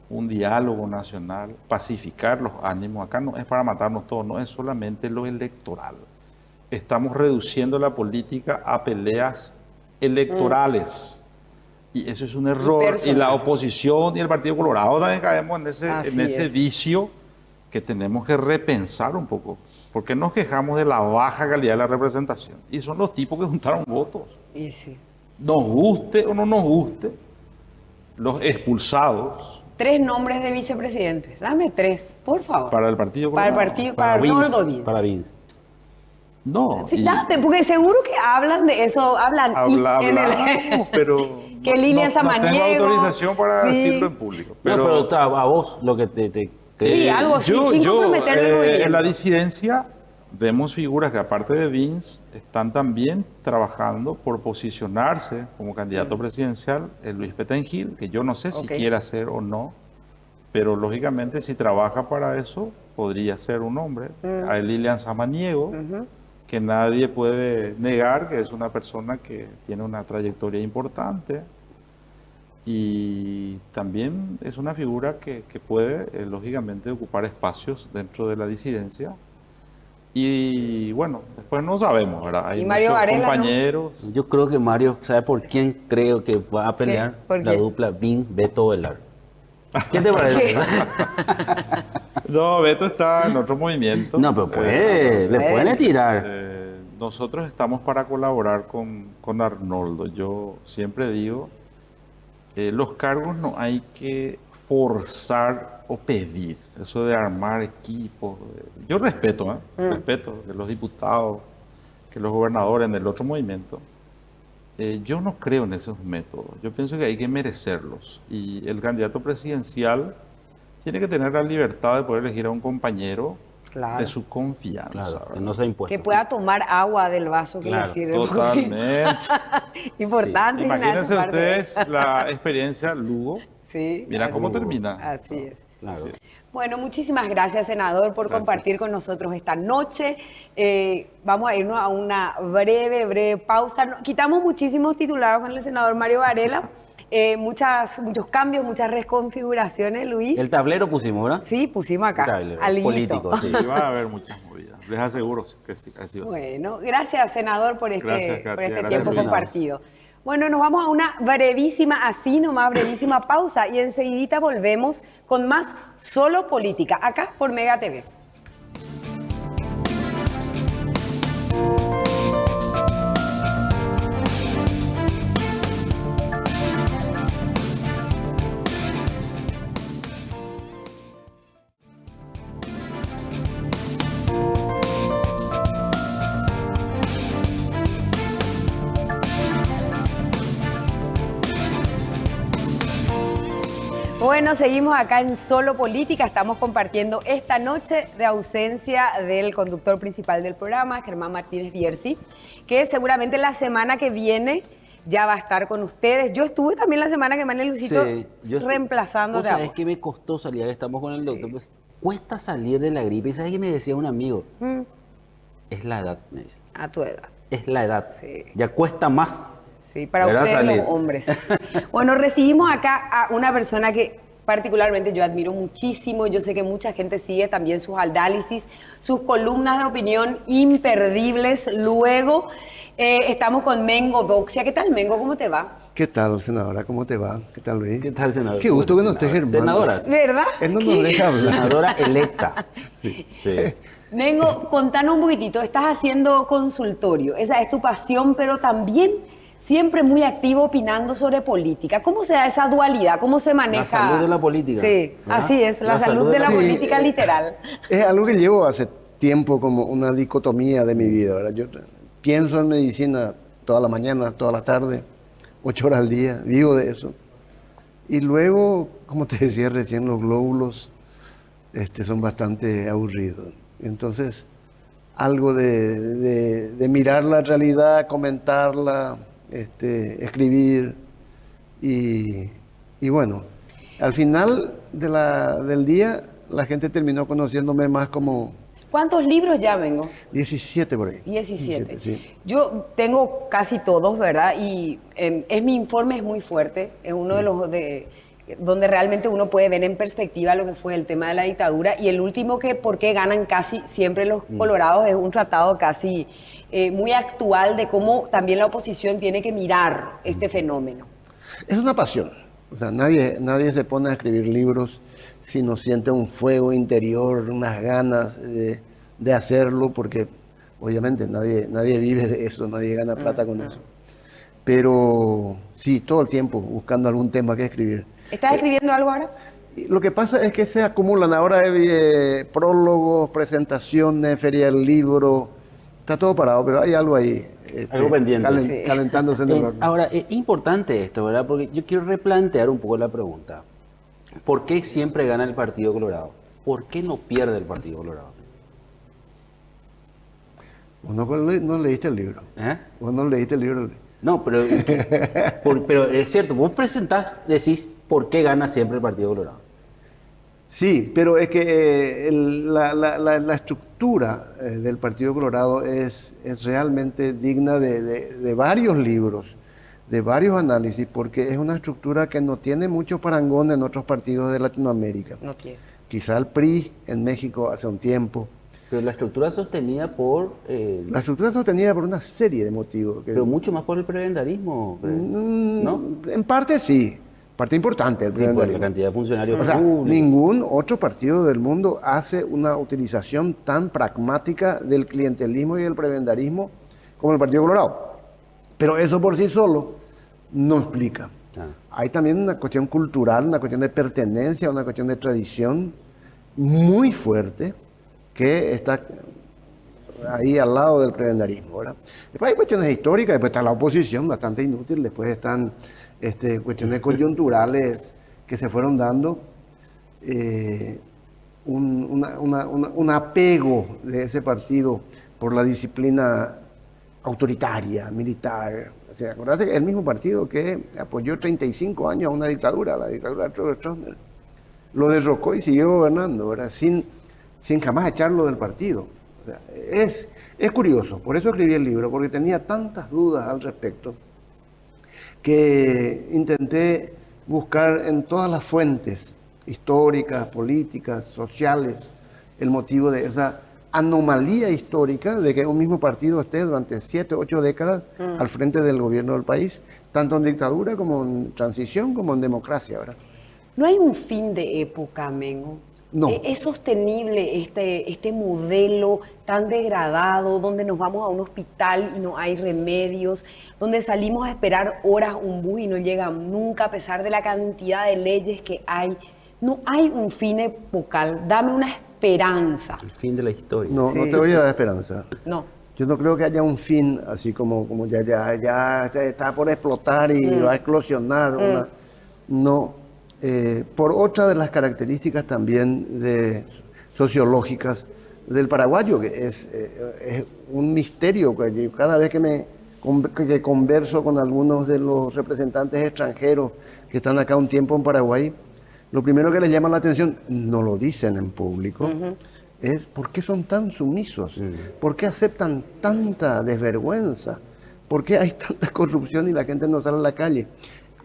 un diálogo nacional, pacificar los ánimos. Acá no es para matarnos todos, no es solamente lo electoral. Estamos reduciendo la política a peleas electorales. Y eso es un error. Y personal. la oposición y el Partido Colorado también caemos en ese Así es. vicio que tenemos que repensar un poco. Porque nos quejamos de la baja calidad de la representación. Y son los tipos que juntaron votos. Y sí. Nos guste o no nos guste, los expulsados 3 nombres de vicepresidentes. Dame 3, por favor. para el Partido Para el Colorado. partido, para Arnoldo Vinz. Para Vince. No, Sí, y dame, porque seguro que hablan de eso, hablan hablamos, pero que Lilian no tengo Samaniego, autorización para sí. decirlo en público. No, pero a vos lo que te Sí, algo así, sin comprometer el movimiento. En la disidencia vemos figuras que aparte de Vince están también trabajando por posicionarse como candidato presidencial, Luis Petengil, que yo no sé si Ok. quiere hacer o no, pero lógicamente si trabaja para eso podría ser un hombre. Hay Lilian Samaniego, que nadie puede negar que es una persona que tiene una trayectoria importante y también es una figura que puede, lógicamente, ocupar espacios dentro de la disidencia. Y bueno, después no sabemos, ¿verdad? Hay Y Mario muchos Varela, ¿no? compañeros. Yo creo que Mario, ¿sabe por quién creo que va a pelear? ¿Por La quién? dupla Vince-Beto Velar. ¿Qué te parece? No, Beto está en otro movimiento. No, pero le pueden tirar. Nosotros estamos para colaborar con Arnoldo. Yo siempre digo, los cargos no hay que forzar o pedir. Eso de armar equipos. Yo respeto, respeto que los diputados, que los gobernadores en el otro movimiento. Yo no creo en esos métodos. Yo pienso que hay que merecerlos. Y el candidato presidencial tiene que tener la libertad de poder elegir a un compañero Claro. de su confianza. Claro, que ¿verdad? no sea impuesto. Que pueda tomar agua del vaso que Claro, le sirve. Totalmente. Importante. Imagínense ustedes la experiencia Lugo. Sí. Mira así- cómo termina. Así es. Claro. Así es. Bueno, muchísimas gracias, senador, por Gracias. compartir con nosotros esta noche. Vamos a irnos a una breve pausa. Quitamos muchísimos titulares con el senador Mario Varela. Muchos cambios, muchas reconfiguraciones, Luis. El tablero pusimos, ¿verdad? Sí, pusimos acá. El tablero alguito. político, sí. Y va a haber muchas movidas. Les aseguro que sí, así va a ser. Bueno, gracias, senador, por este, Gracias, Katia, por este gracias, tiempo Luis. compartido. Bueno, nos vamos a una brevísima, así nomás, brevísima pausa y enseguidita volvemos con más Solo Política, acá por Mega TV. Bueno, seguimos acá en Solo Política. Estamos compartiendo esta noche de ausencia del conductor principal del programa, Germán Martínez Bierzi, que seguramente la semana que viene ya va a estar con ustedes. Yo estuve también la semana que Manuel Lucito reemplazándote a ¿Sabes vos. qué me costó salir? Estamos con el doctor. Pues, cuesta salir de la gripe. ¿Y sabes qué me decía un amigo? Es la edad, me dice. A tu edad. Es la edad. Sí. Ya cuesta más. Sí, para ¿Verdad, ustedes salir? los hombres. Bueno, recibimos acá a una persona que particularmente yo admiro muchísimo. Yo sé que mucha gente sigue también sus análisis, sus columnas de opinión imperdibles. Luego estamos con Mengo Boxia. ¿Qué tal, Mengo? ¿Cómo te va? ¿Qué tal, senadora? ¿Cómo te va? ¿Qué tal, Luis? ¿Qué tal, senador? Qué gusto que no estés, Germán. Senadora. ¿Verdad? Él no nos deja hablar. Senadora electa. Sí. Mengo, contanos un poquitito. Estás haciendo consultorio. Esa es tu pasión, pero también siempre muy activo opinando sobre política. ¿Cómo se da esa dualidad? ¿Cómo se maneja? La salud de la política. Sí, ¿verdad? así es, la salud de la Sí, política literal. Es algo que llevo hace tiempo como una dicotomía de mi vida, ¿verdad? Yo pienso en medicina toda la mañana, toda la tarde, 8 horas al día, vivo de eso. Y luego, como te decía recién, los glóbulos son bastante aburridos. Entonces, algo de mirar la realidad, comentarla, escribir y bueno, al final del día la gente terminó conociéndome más como ¿Cuántos libros ya, Mengo? 17 por ahí. 17. Sí. Yo tengo casi todos, ¿verdad? Y mi informe es muy fuerte. Es uno de los donde realmente uno puede ver en perspectiva lo que fue el tema de la dictadura. Y el último que, ¿por qué ganan casi siempre los colorados? Es un tratado casi muy actual de cómo también la oposición tiene que mirar este fenómeno. Es una pasión. O sea, nadie se pone a escribir libros si no siente un fuego interior, unas ganas de hacerlo, porque obviamente nadie vive de eso, nadie gana plata con eso. Pero sí, todo el tiempo buscando algún tema que escribir. ¿Estás escribiendo algo ahora? Y lo que pasa es que se acumulan ahora prólogos, presentaciones, feria del libro, está todo parado, pero hay algo ahí. Algo pendiente. Sí. Calentándose en el horno. Ahora, es importante esto, ¿verdad? Porque yo quiero replantear un poco la pregunta. ¿Por qué siempre gana el Partido Colorado? ¿Por qué no pierde el Partido Colorado? Vos no leíste el libro. ¿Eh? Vos no leíste el libro. No, pero, pero es cierto, vos presentás, decís por qué gana siempre el Partido Colorado. Sí, pero es que la estructura del Partido Colorado es realmente digna de varios libros, de varios análisis, porque es una estructura que no tiene mucho parangón en otros partidos de Latinoamérica. No quiero. Quizá el PRI en México hace un tiempo. Pero la estructura sostenida por... La estructura es sostenida por una serie de motivos. pero mucho más por el prebendarismo, creo, Mm, ¿no? En parte sí, parte importante del Sí, por la prebendarismo. cantidad de funcionarios O sea, públicos. ningún otro partido del mundo hace una utilización tan pragmática del clientelismo y del prebendarismo como el Partido Colorado. Pero eso por sí solo no explica. Ah. Hay también una cuestión cultural, una cuestión de pertenencia, una cuestión de tradición muy fuerte que está ahí al lado del prebendarismo, ¿verdad? Después hay cuestiones históricas, después está la oposición, bastante inútil, después están cuestiones coyunturales que se fueron dando, un apego de ese partido por la disciplina autoritaria, militar. O sea, acordate que es el mismo partido que apoyó 35 años a una dictadura, la dictadura de Stroessner, lo derrocó y siguió gobernando, ¿verdad? Sin jamás echarlo del partido. O sea, es curioso, por eso escribí el libro, porque tenía tantas dudas al respecto que intenté buscar en todas las fuentes históricas, políticas, sociales, el motivo de esa anomalía histórica de que un mismo partido esté durante 7, 8 décadas al frente del gobierno del país, tanto en dictadura como en transición, como en democracia, ¿verdad? No hay un fin de época, Mengo. No. ¿Es sostenible este modelo tan degradado, donde nos vamos a un hospital y no hay remedios, donde salimos a esperar horas un bus y no llega nunca, a pesar de la cantidad de leyes que hay? No hay un fin epocal. Dame una esperanza. El fin de la historia. No, Sí. no te voy a dar esperanza. No. Yo no creo que haya un fin así como ya está por explotar y va a eclosionar. No. Por otra de las características también sociológicas del paraguayo, que es un misterio. Que cada vez que converso con algunos de los representantes extranjeros que están acá un tiempo en Paraguay, lo primero que les llama la atención, no lo dicen en público, es ¿por qué son tan sumisos? ¿Por qué aceptan tanta desvergüenza? ¿Por qué hay tanta corrupción y la gente no sale a la calle?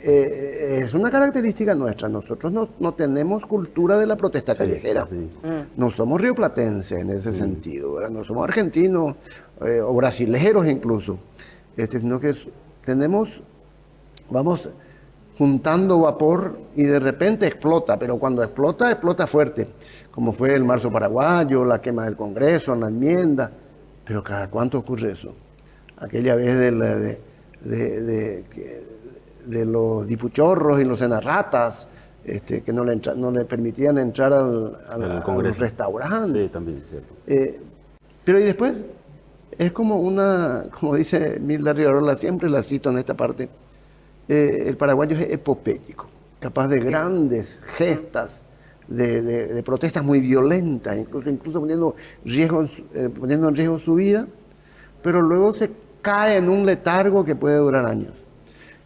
Es una característica nuestra. Nosotros no tenemos cultura de la protesta callejera. Sí. No somos rioplatenses en ese sentido, ¿verdad? No somos argentinos o brasileros incluso, sino que vamos juntando vapor y de repente explota, pero cuando explota fuerte, como fue el marzo paraguayo, la quema del Congreso, la enmienda. Pero ¿cada cuánto ocurre eso? Aquella vez de los dipuchorros y los enarratas, que no le permitían entrar a los restaurantes. Sí, también, cierto. Pero y después, es como como dice Milda Rivarola, siempre la cito en esta parte, el paraguayo es epopélico, capaz de grandes gestas, de protestas muy violentas, incluso poniendo en riesgo su vida, pero luego se cae en un letargo que puede durar años.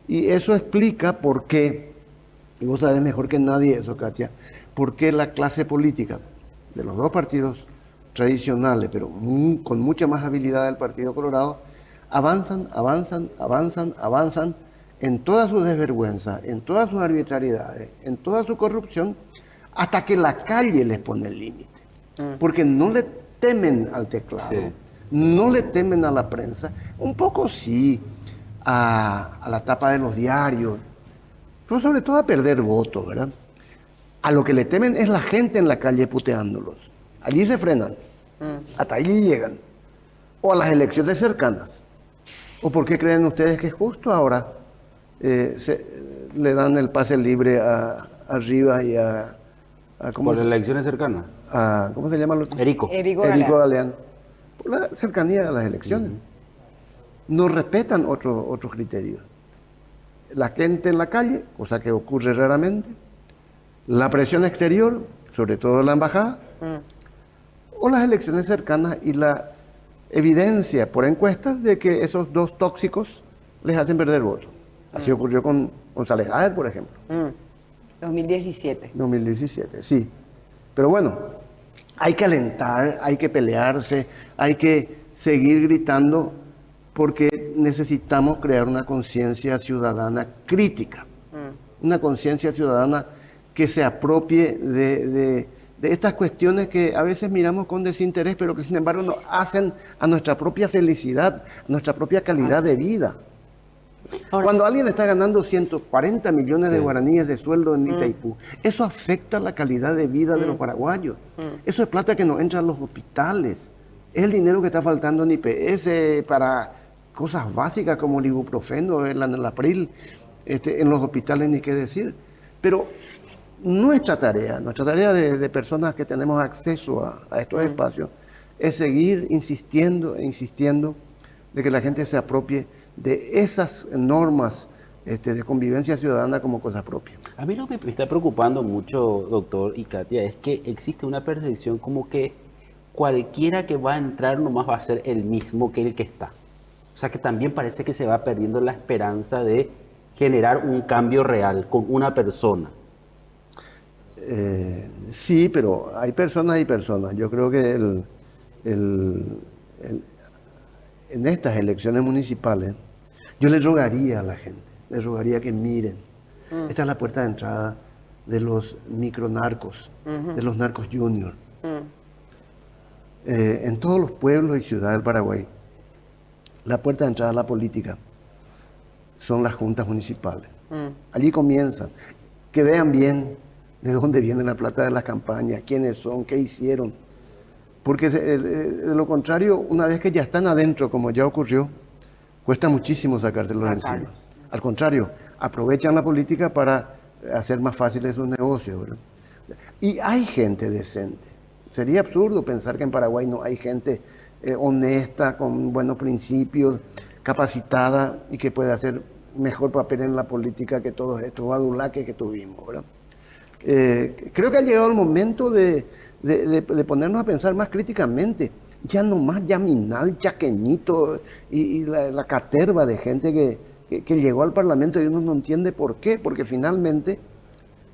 Y eso explica por qué, y vos sabés mejor que nadie eso, Katia, por qué la clase política de los dos partidos tradicionales, pero con mucha más habilidad del Partido Colorado, avanzan en toda su desvergüenza, en todas sus arbitrariedades, en toda su corrupción, hasta que la calle les pone el límite. Porque no le temen al teclado, Sí. no le temen a la prensa, un poco sí, a la tapa de los diarios, pero sobre todo a perder votos, ¿verdad? A lo que le temen es la gente en la calle puteándolos. Allí se frenan, hasta allí llegan. O a las elecciones cercanas. ¿O por qué creen ustedes que justo ahora le dan el pase libre a Rivas y Por las elecciones cercanas. ¿cómo se llama el otro? Erico. Erico Erico Galeano. Galeano. por la cercanía de las elecciones. No respetan otros criterios. La gente en la calle, cosa que ocurre raramente, la presión exterior, sobre todo la embajada, o las elecciones cercanas y la evidencia por encuestas de que esos dos tóxicos les hacen perder votos. Así ocurrió con González Haer, por ejemplo. 2017. 2017, sí. Pero bueno, hay que alentar, hay que pelearse, hay que seguir gritando porque necesitamos crear una conciencia ciudadana crítica. Una conciencia ciudadana que se apropie de estas cuestiones que a veces miramos con desinterés, pero que sin embargo nos hacen a nuestra propia felicidad, a nuestra propia calidad de vida. Ahora, Cuando alguien está ganando 140 millones de guaraníes de sueldo en Itaipú, eso afecta la calidad de vida de los paraguayos. Eso es plata que no entra a los hospitales. Es el dinero que está faltando en IPS para cosas básicas como el ibuprofeno, el April, en los hospitales ni qué decir. Pero nuestra tarea de personas que tenemos acceso a estos espacios es seguir insistiendo e insistiendo de que la gente se apropie de esas normas de convivencia ciudadana como cosa propia. A mí lo que me está preocupando mucho, doctor y Katia, es que existe una percepción como que cualquiera que va a entrar nomás va a ser el mismo que el que está. O sea que también parece que se va perdiendo la esperanza de generar un cambio real con una persona. Sí, pero hay personas y personas. Yo creo que en estas elecciones municipales, yo le rogaría a la gente, les rogaría que miren. Esta es la puerta de entrada de los micronarcos, de los narcos junior. En todos los pueblos y ciudades del Paraguay, la puerta de entrada a la política son las juntas municipales. Allí comienzan. Que vean bien de dónde viene la plata de las campañas, quiénes son, qué hicieron. Porque de lo contrario, una vez que ya están adentro, como ya ocurrió, cuesta muchísimo sacárselos de encima. Al contrario, aprovechan la política para hacer más fáciles sus negocios, ¿verdad? Y hay gente decente. Sería absurdo pensar que en Paraguay no hay gente honesta, con buenos principios, capacitada y que puede hacer mejor papel en la política que todos estos adulaques que tuvimos, ¿verdad? Creo que ha llegado el momento de ponernos a pensar más críticamente. Ya no más Yaminal, Chaqueñito y la caterva de gente que llegó al Parlamento y uno no entiende por qué, porque finalmente,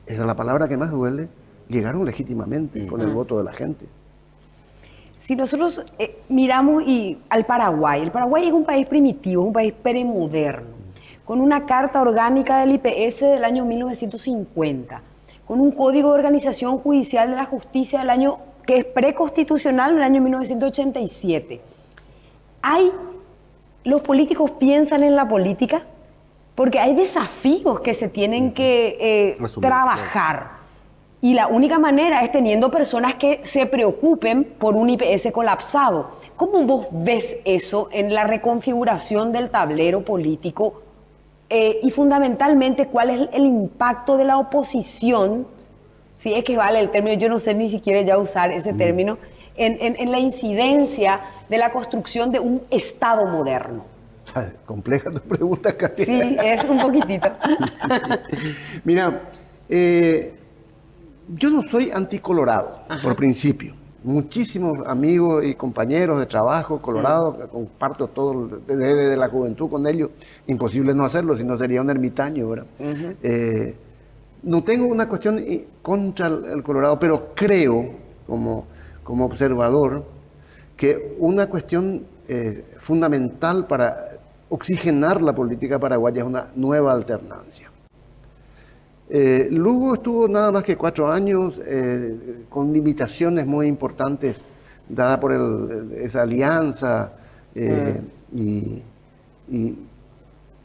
esa es la palabra que más duele, llegaron legítimamente con el voto de la gente. Si nosotros miramos al Paraguay, el Paraguay es un país primitivo, es un país premoderno, con una carta orgánica del IPS del año 1950, con un código de organización judicial de la justicia del año que es preconstitucional del año 1987. ¿Los políticos piensan en la política? Porque hay desafíos que se tienen que trabajar. Y la única manera es teniendo personas que se preocupen por un IPS colapsado. ¿Cómo vos ves eso en la reconfiguración del tablero político? Y fundamentalmente, ¿cuál es el impacto de la oposición? Si es que vale el término, yo no sé ni siquiera ya usar ese término, en la incidencia de la construcción de un Estado moderno. Compleja tu pregunta, Katia. Sí, es un poquitito. Mira, yo no soy anticolorado, por principio. Muchísimos amigos y compañeros de trabajo colorados, que comparto todo desde la juventud con ellos. Imposible no hacerlo, si no sería un ermitaño, ¿verdad? No tengo una cuestión contra el colorado, pero creo, como observador, que una cuestión fundamental para oxigenar la política paraguaya es una nueva alternancia. Lugo estuvo nada más que 4 años con limitaciones muy importantes dadas por esa alianza y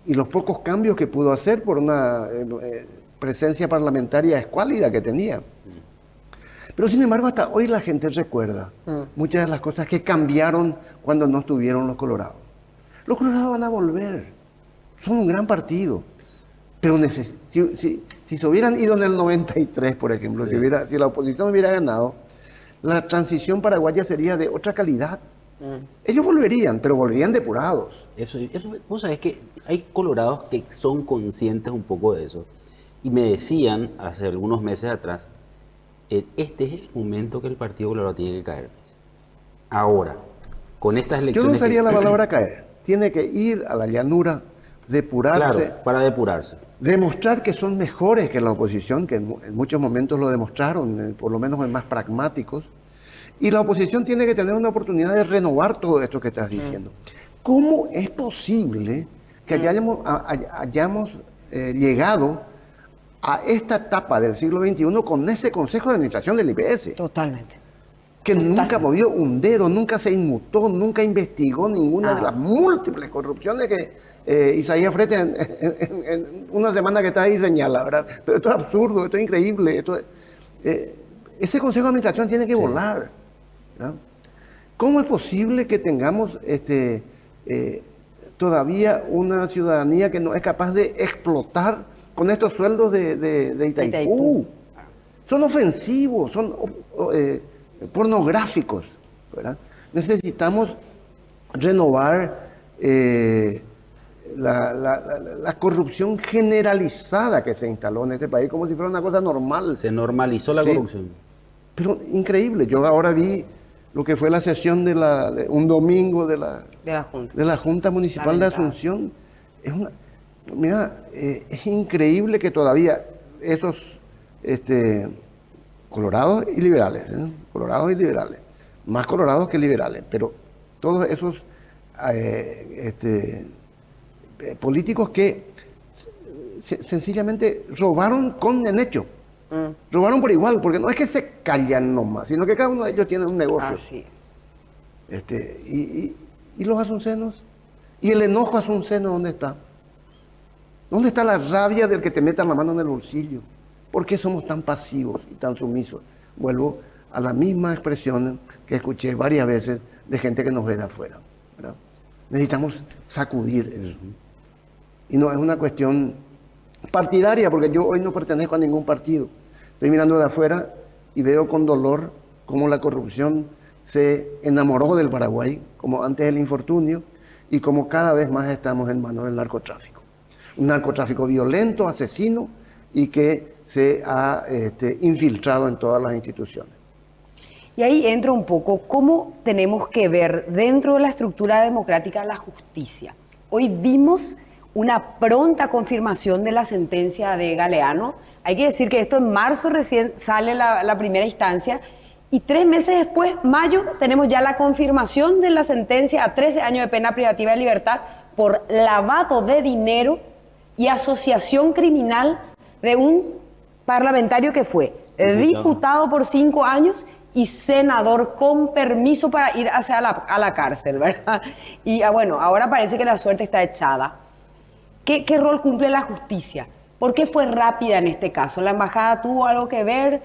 los pocos cambios que pudo hacer por una presencia parlamentaria escuálida que tenía. Pero sin embargo hasta hoy la gente recuerda muchas de las cosas que cambiaron cuando no estuvieron los colorados. Los colorados van a volver, son un gran partido. Pero si se hubieran ido en el 93, por ejemplo, si la oposición hubiera ganado, la transición paraguaya sería de otra calidad. Ellos volverían, pero volverían depurados. Vos sabés que hay colorados que son conscientes un poco de eso. Y me decían hace algunos meses atrás, este es el momento que el Partido Colorado tiene que caer. Ahora, con estas Yo elecciones... no usaría la palabra caer. Tiene que ir a la llanura, depurarse, Claro, para depurarse. demostrar que son mejores que la oposición, que en muchos momentos lo demostraron, por lo menos en más pragmáticos. Y la oposición tiene que tener una oportunidad de renovar todo esto que estás diciendo. ¿Cómo es posible que hayamos llegado a esta etapa del siglo XXI con ese Consejo de Administración del IPS? Totalmente. Que nunca movió un dedo, nunca se inmutó, nunca investigó ninguna de las múltiples corrupciones que Isaías Frete en una semana que está ahí señala, ¿verdad? Pero esto es absurdo, esto es increíble, ese Consejo de Administración tiene que volar, ¿verdad? ¿Cómo es posible que tengamos todavía una ciudadanía que no es capaz de explotar con estos sueldos de Itaipú? Son ofensivos, son pornográficos, ¿verdad? Necesitamos renovar la corrupción generalizada que se instaló en este país como si fuera una cosa normal. Se normalizó la Sí. corrupción. Pero increíble, yo ahora vi lo que fue la sesión de un domingo de la Junta Municipal de Lamentable. Asunción. Es increíble que todavía esos colorados y liberales, más colorados que liberales, pero todos esos políticos que sencillamente robaron con el hecho. Robaron por igual, porque no es que se callan nomás, sino que cada uno de ellos tiene un negocio. Así. Y los asuncenos, y el enojo asunceno, ¿dónde está? ¿Dónde está la rabia del que te meta la mano en el bolsillo? ¿Por qué somos tan pasivos y tan sumisos? Vuelvo a la misma expresión que escuché varias veces de gente que nos ve de afuera, ¿verdad? Necesitamos sacudir eso. Y no es una cuestión partidaria, porque yo hoy no pertenezco a ningún partido. Estoy mirando de afuera y veo con dolor cómo la corrupción se enamoró del Paraguay, como antes del infortunio, y como cada vez más estamos en manos del narcotráfico. Un narcotráfico violento, asesino, y que se ha infiltrado en todas las instituciones. Y ahí entra un poco cómo tenemos que ver dentro de la estructura democrática la justicia. Hoy vimos una pronta confirmación de la sentencia de Galeano. Hay que decir que esto en marzo recién sale la primera instancia y 3 meses después, mayo, tenemos ya la confirmación de la sentencia a 13 años de pena privativa de libertad por lavado de dinero y asociación criminal de un parlamentario que fue diputado por 5 años y senador con permiso para ir a la cárcel, ¿verdad? Y bueno, ahora parece que la suerte está echada. ¿Qué rol cumple la justicia? ¿Por qué fue rápida en este caso? ¿La embajada tuvo algo que ver?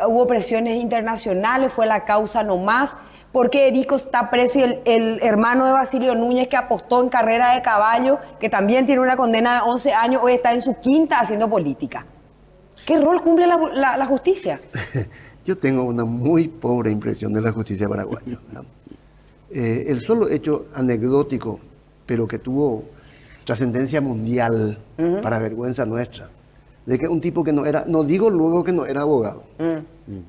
¿Hubo presiones internacionales? ¿Fue la causa nomás? ¿Por qué Erico está preso y el hermano de Basilio Núñez, que apostó en carrera de caballo, que también tiene una condena de 11 años, hoy está en su quinta haciendo política? ¿Qué rol cumple la justicia? Yo tengo una muy pobre impresión de la justicia paraguaya, ¿verdad? El solo hecho anecdótico, pero que tuvo trascendencia mundial, para vergüenza nuestra, de que un tipo que no digo luego que no era abogado,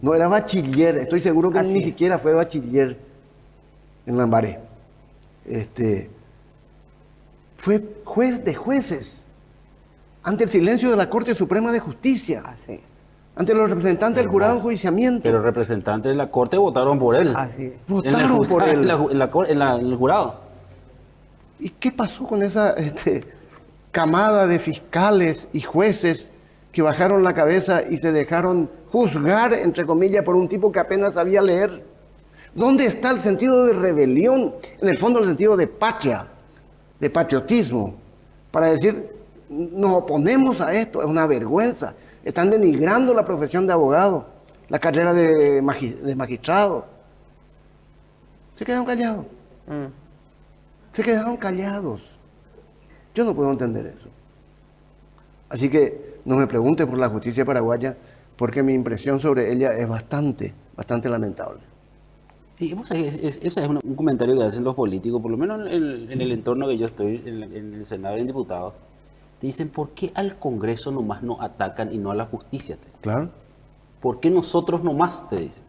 no era bachiller, estoy seguro que Así ni es. siquiera fue bachiller en Lambaré. Fue juez de jueces ante el silencio de la Corte Suprema de Justicia, Así. ante los representantes del jurado de Hermoso. enjuiciamiento. Pero representantes de la corte votaron por él. Así. Votaron por él. En el jurado. ¿Y qué pasó con esa camada de fiscales y jueces que bajaron la cabeza y se dejaron juzgar, entre comillas, por un tipo que apenas sabía leer? ¿Dónde está el sentido de rebelión? En el fondo, el sentido de patria, de patriotismo, para decir, nos oponemos a esto, es una vergüenza. Están denigrando la profesión de abogado, la carrera de magistrado. Se quedaron callados. Se quedaron callados. Yo no puedo entender eso. Así que no me pregunte por la justicia paraguaya, porque mi impresión sobre ella es bastante lamentable. Sí, vos sabés, ese es un comentario que hacen los políticos, por lo menos en el entorno que yo estoy, en el Senado y en diputados. Te dicen, ¿por qué al Congreso nomás no atacan y no a la justicia? Claro. ¿Por qué nosotros nomás? Te dicen.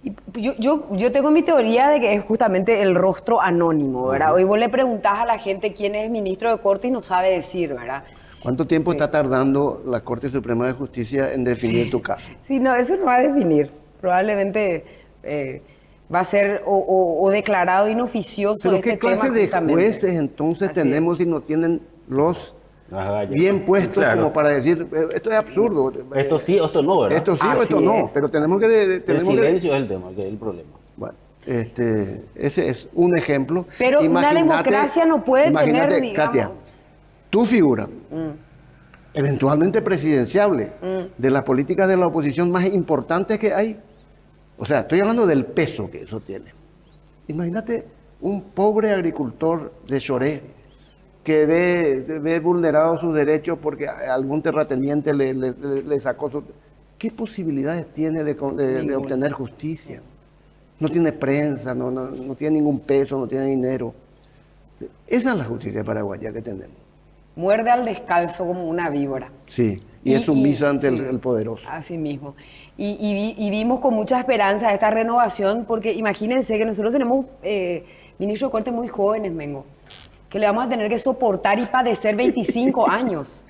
Y yo tengo mi teoría de que es justamente el rostro anónimo, ¿verdad? Hoy vos le preguntás a la gente quién es el ministro de Corte y no sabe decir, ¿verdad? ¿Cuánto tiempo Sí. está tardando la Corte Suprema de Justicia en definir tu caso? Sí, no, eso no va a definir. Probablemente va a ser o declarado inoficioso Pero este ¿qué clase tema de justamente. jueces entonces Así es. tenemos si no tienen los Las gallas. bien puestos Claro. como para decir, esto es absurdo? Esto sí o esto no, ¿verdad? Esto sí o Así esto no, es. pero tenemos que... El tenemos que silencio es el tema, que es el problema. bueno, ese es un ejemplo. Pero una democracia no puede imagínate, tener, digamos... Katia, tu figura, eventualmente presidenciable, de las políticas de la oposición más importantes que hay. O sea, estoy hablando del peso que eso tiene. Imagínate un pobre agricultor de Choré que ve vulnerados sus derechos porque algún terrateniente le sacó su... ¿Qué posibilidades tiene de obtener justicia? No tiene prensa, no tiene ningún peso, no tiene dinero. Esa es la justicia paraguaya que tenemos. Muerde al descalzo como una víbora. Sí, y es sumisa ante sí, el poderoso. Así mismo. Y vimos con mucha esperanza esta renovación, porque imagínense que nosotros tenemos ministros de Corte muy jóvenes, Mengo, que le vamos a tener que soportar y padecer 25 años.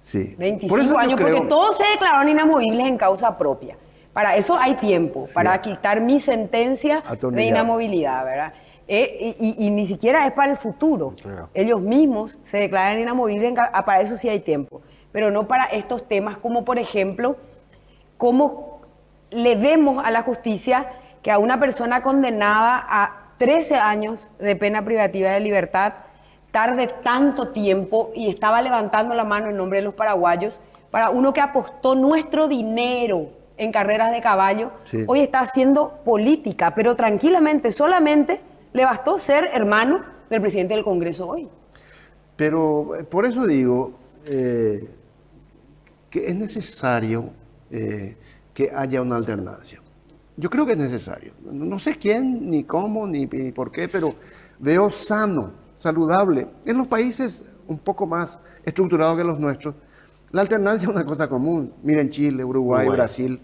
Sí. 25 Por eso yo años, porque creo- todos se declararon inamovibles en causa propia. Para eso hay tiempo, Sí. para quitar mi sentencia de Atornillado. inamovilidad, ¿verdad? Y ni siquiera es para el futuro. Claro. Ellos mismos se declaran inamovibles, para eso sí hay tiempo, pero no para estos temas como, por ejemplo, cómo le vemos a la justicia que a una persona condenada a 13 años de pena privativa de libertad tarde tanto tiempo y estaba levantando la mano en nombre de los paraguayos para uno que apostó nuestro dinero en carreras de caballo, Sí. hoy está haciendo política, pero tranquilamente, solamente le bastó ser hermano del presidente del Congreso hoy. Pero por eso digo que es necesario que haya una alternancia. Yo creo que es necesario. No sé quién, ni cómo, ni por qué, pero veo sano, saludable. En los países un poco más estructurados que los nuestros, la alternancia es una cosa común. Miren Chile, Uruguay, Brasil.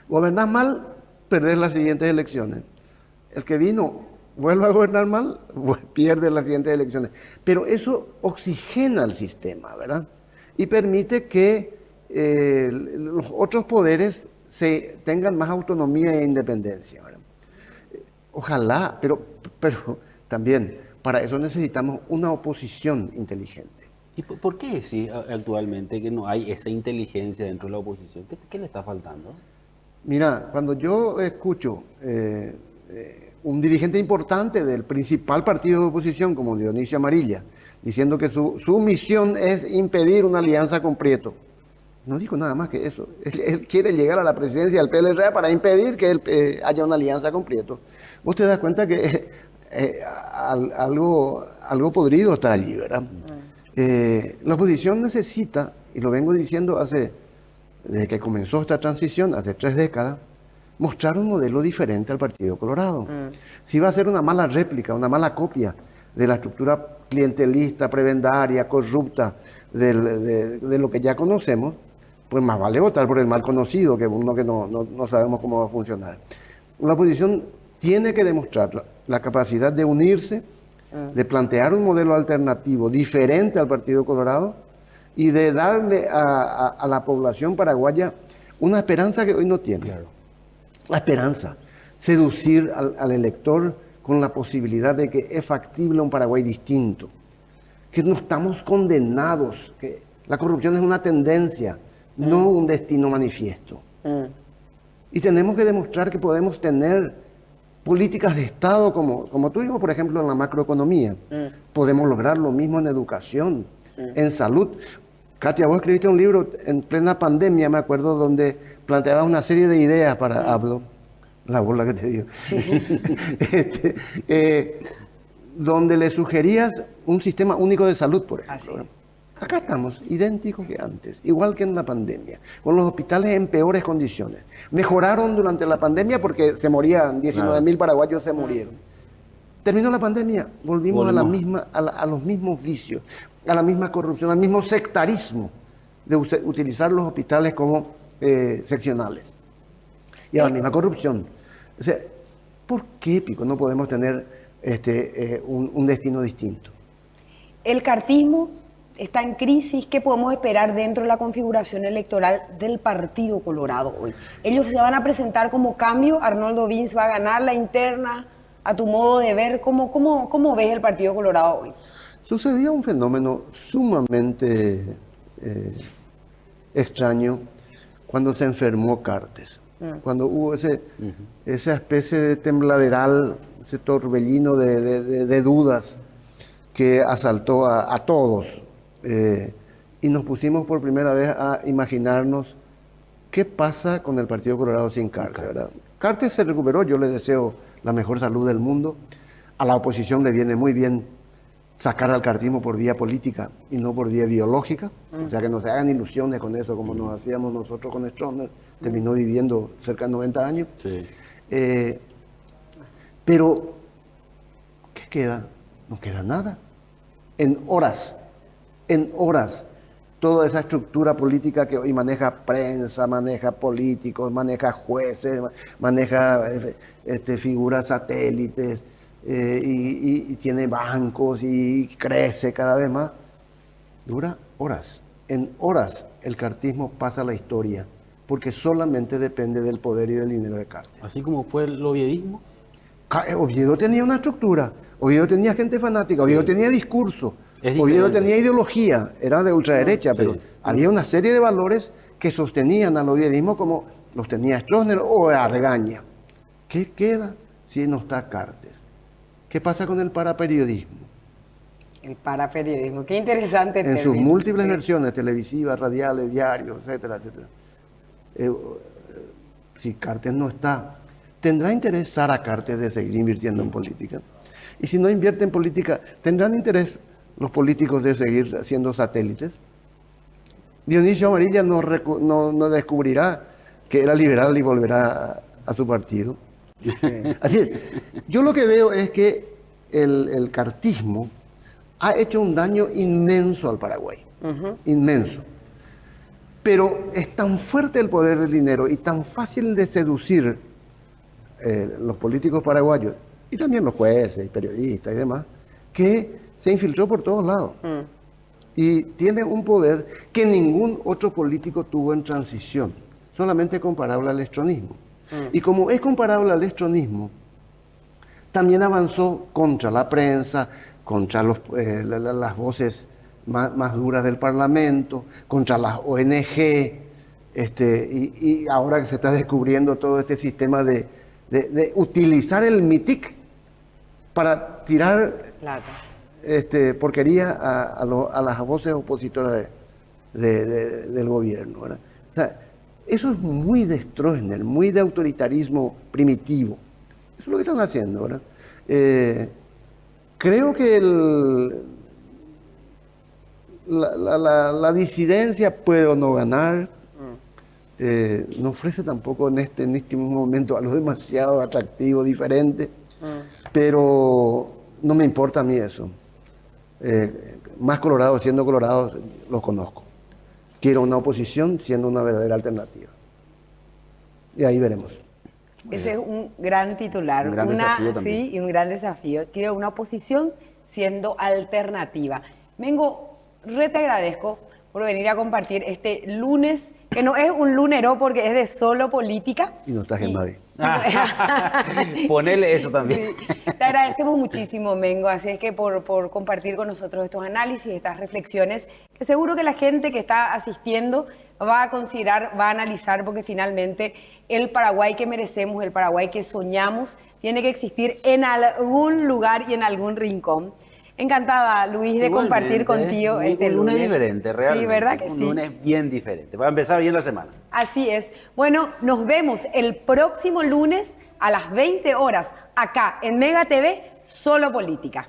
Gobernás mal, perdés las siguientes elecciones. El que vino vuelve a gobernar mal, pierde las siguientes elecciones. Pero eso oxigena el sistema, ¿verdad? Y permite que los otros poderes tengan más autonomía e independencia, ¿verdad? Ojalá, pero también para eso necesitamos una oposición inteligente. ¿Y por qué decís actualmente que no hay esa inteligencia dentro de la oposición? ¿Qué le está faltando? Mira, cuando yo escucho un dirigente importante del principal partido de oposición, como Dionisio Amarilla, diciendo que su misión es impedir una alianza con Prieto, no dijo nada más que eso. Él quiere llegar a la presidencia del PLR para impedir que haya una alianza con Prieto. Vos te das cuenta que algo podrido está allí, ¿verdad? La oposición necesita, y lo vengo diciendo desde que comenzó esta transición, hace 3 décadas, mostrar un modelo diferente al Partido Colorado. Si va a ser una mala réplica, una mala copia de la estructura clientelista, prebendaria, corrupta de lo que ya conocemos, pues más vale votar por el mal conocido que uno que no sabemos cómo va a funcionar. La oposición tiene que demostrar la capacidad de unirse, de plantear un modelo alternativo diferente al Partido Colorado y de darle a la población paraguaya una esperanza que hoy no tiene. Claro. La esperanza, seducir al elector con la posibilidad de que es factible un Paraguay distinto, que no estamos condenados, que la corrupción es una tendencia, no un destino manifiesto. Y tenemos que demostrar que podemos tener políticas de Estado como tuvimos, por ejemplo, en la macroeconomía. Podemos lograr lo mismo en educación, en salud. Katia, vos escribiste un libro en plena pandemia, me acuerdo, donde planteabas una serie de ideas para hablo. La bola que te dio. Donde le sugerías un sistema único de salud, por ejemplo. Así. Acá estamos, idénticos que antes, igual que en la pandemia, con los hospitales en peores condiciones. Mejoraron durante la pandemia porque se morían, 19.000 paraguayos se murieron. Terminó la pandemia, volvimos a los mismos vicios, a la misma corrupción, al mismo sectarismo de utilizar los hospitales como seccionales. Y a la misma corrupción. O sea, ¿por qué, Pico, no podemos tener un destino distinto? El cartismo está en crisis. ¿Qué podemos esperar dentro de la configuración electoral del Partido Colorado hoy? Ellos se van a presentar como cambio. Arnoldo Vince va a ganar la interna. A tu modo de ver, ¿cómo ves el Partido Colorado hoy? Sucedió un fenómeno sumamente extraño cuando se enfermó Cartes. Cuando hubo esa especie de tembladeral, ese torbellino de dudas que asaltó a todos. Y nos pusimos por primera vez a imaginarnos qué pasa con el Partido Colorado sin Cartes, ¿verdad? Cartes se recuperó, yo le deseo la mejor salud del mundo. A la oposición le viene muy bien sacar al cartismo por vía política y no por vía biológica. O sea, que no se hagan ilusiones con eso, como nos hacíamos nosotros con Stroessner. Terminó viviendo cerca de 90 años. Sí. Pero, ¿qué queda? No queda nada. En horas, toda esa estructura política que hoy maneja prensa, maneja políticos, maneja jueces, maneja figuras satélites, y tiene bancos y crece cada vez más, dura horas. En horas el cartismo pasa a la historia, porque solamente depende del poder y del dinero de Cartes. Así como fue el oviedismo. Oviedo tenía una estructura, Oviedo tenía gente fanática, Oviedo tenía discurso, Oviedo tenía ideología, era de ultraderecha, pero había una serie de valores que sostenían al oviedismo como los tenía Stroessner o Argaña. ¿Qué queda si no está Cartes? ¿Qué pasa con el paraperiodismo? El paraperiodismo, qué interesante. En sus múltiples versiones, televisivas, radiales, diarios, etcétera, etcétera. Si Cartes no está, ¿tendrá interés Sara Cartes de seguir invirtiendo en política? Y si no invierte en política, ¿tendrán interés los políticos de seguir siendo satélites? Dionisio Amarilla no descubrirá que era liberal y volverá a su partido. Sí. Así es. Yo lo que veo es que el cartismo ha hecho un daño inmenso al Paraguay. Inmenso. Pero es tan fuerte el poder del dinero y tan fácil de seducir los políticos paraguayos, y también los jueces y periodistas y demás, que se infiltró por todos lados. Y tiene un poder que ningún otro político tuvo en transición, solamente comparable al estronismo. Y como es comparable al estronismo, también avanzó contra la prensa, contra las voces más duras del Parlamento, contra las ONG, y ahora que se está descubriendo todo este sistema de utilizar el MITIC para tirar porquería a las voces opositoras del gobierno, ¿verdad? O sea, eso es muy de Stroessner, muy de autoritarismo primitivo. Eso es lo que están haciendo, ¿verdad? Creo que la disidencia puede o no ganar. No ofrece tampoco en este momento algo demasiado atractivo, diferente. Pero no me importa a mí eso. Más colorados siendo colorados, los conozco. Quiero una oposición siendo una verdadera alternativa. Y ahí veremos. Ese es un gran titular. Un gran desafío también. Sí, y un gran desafío. Quiero una oposición siendo alternativa. Mengo, te agradezco por venir a compartir este lunes, que no es un lunero porque es de solo política. Y no estás en Madrid. Ponele eso también. Sí, te agradecemos muchísimo, Mengo, así es que por compartir con nosotros estos análisis, estas reflexiones, que seguro que la gente que está asistiendo va a considerar, va a analizar, porque finalmente el Paraguay que merecemos, el Paraguay que soñamos, tiene que existir en algún lugar y en algún rincón. Encantada, Luis, de compartir contigo este lunes. Un lunes diferente, realmente. Sí, ¿verdad que sí? Un lunes bien diferente. Va a empezar bien la semana. Así es. Bueno, nos vemos el próximo lunes a las 20 horas acá en Mega TV, Solo Política.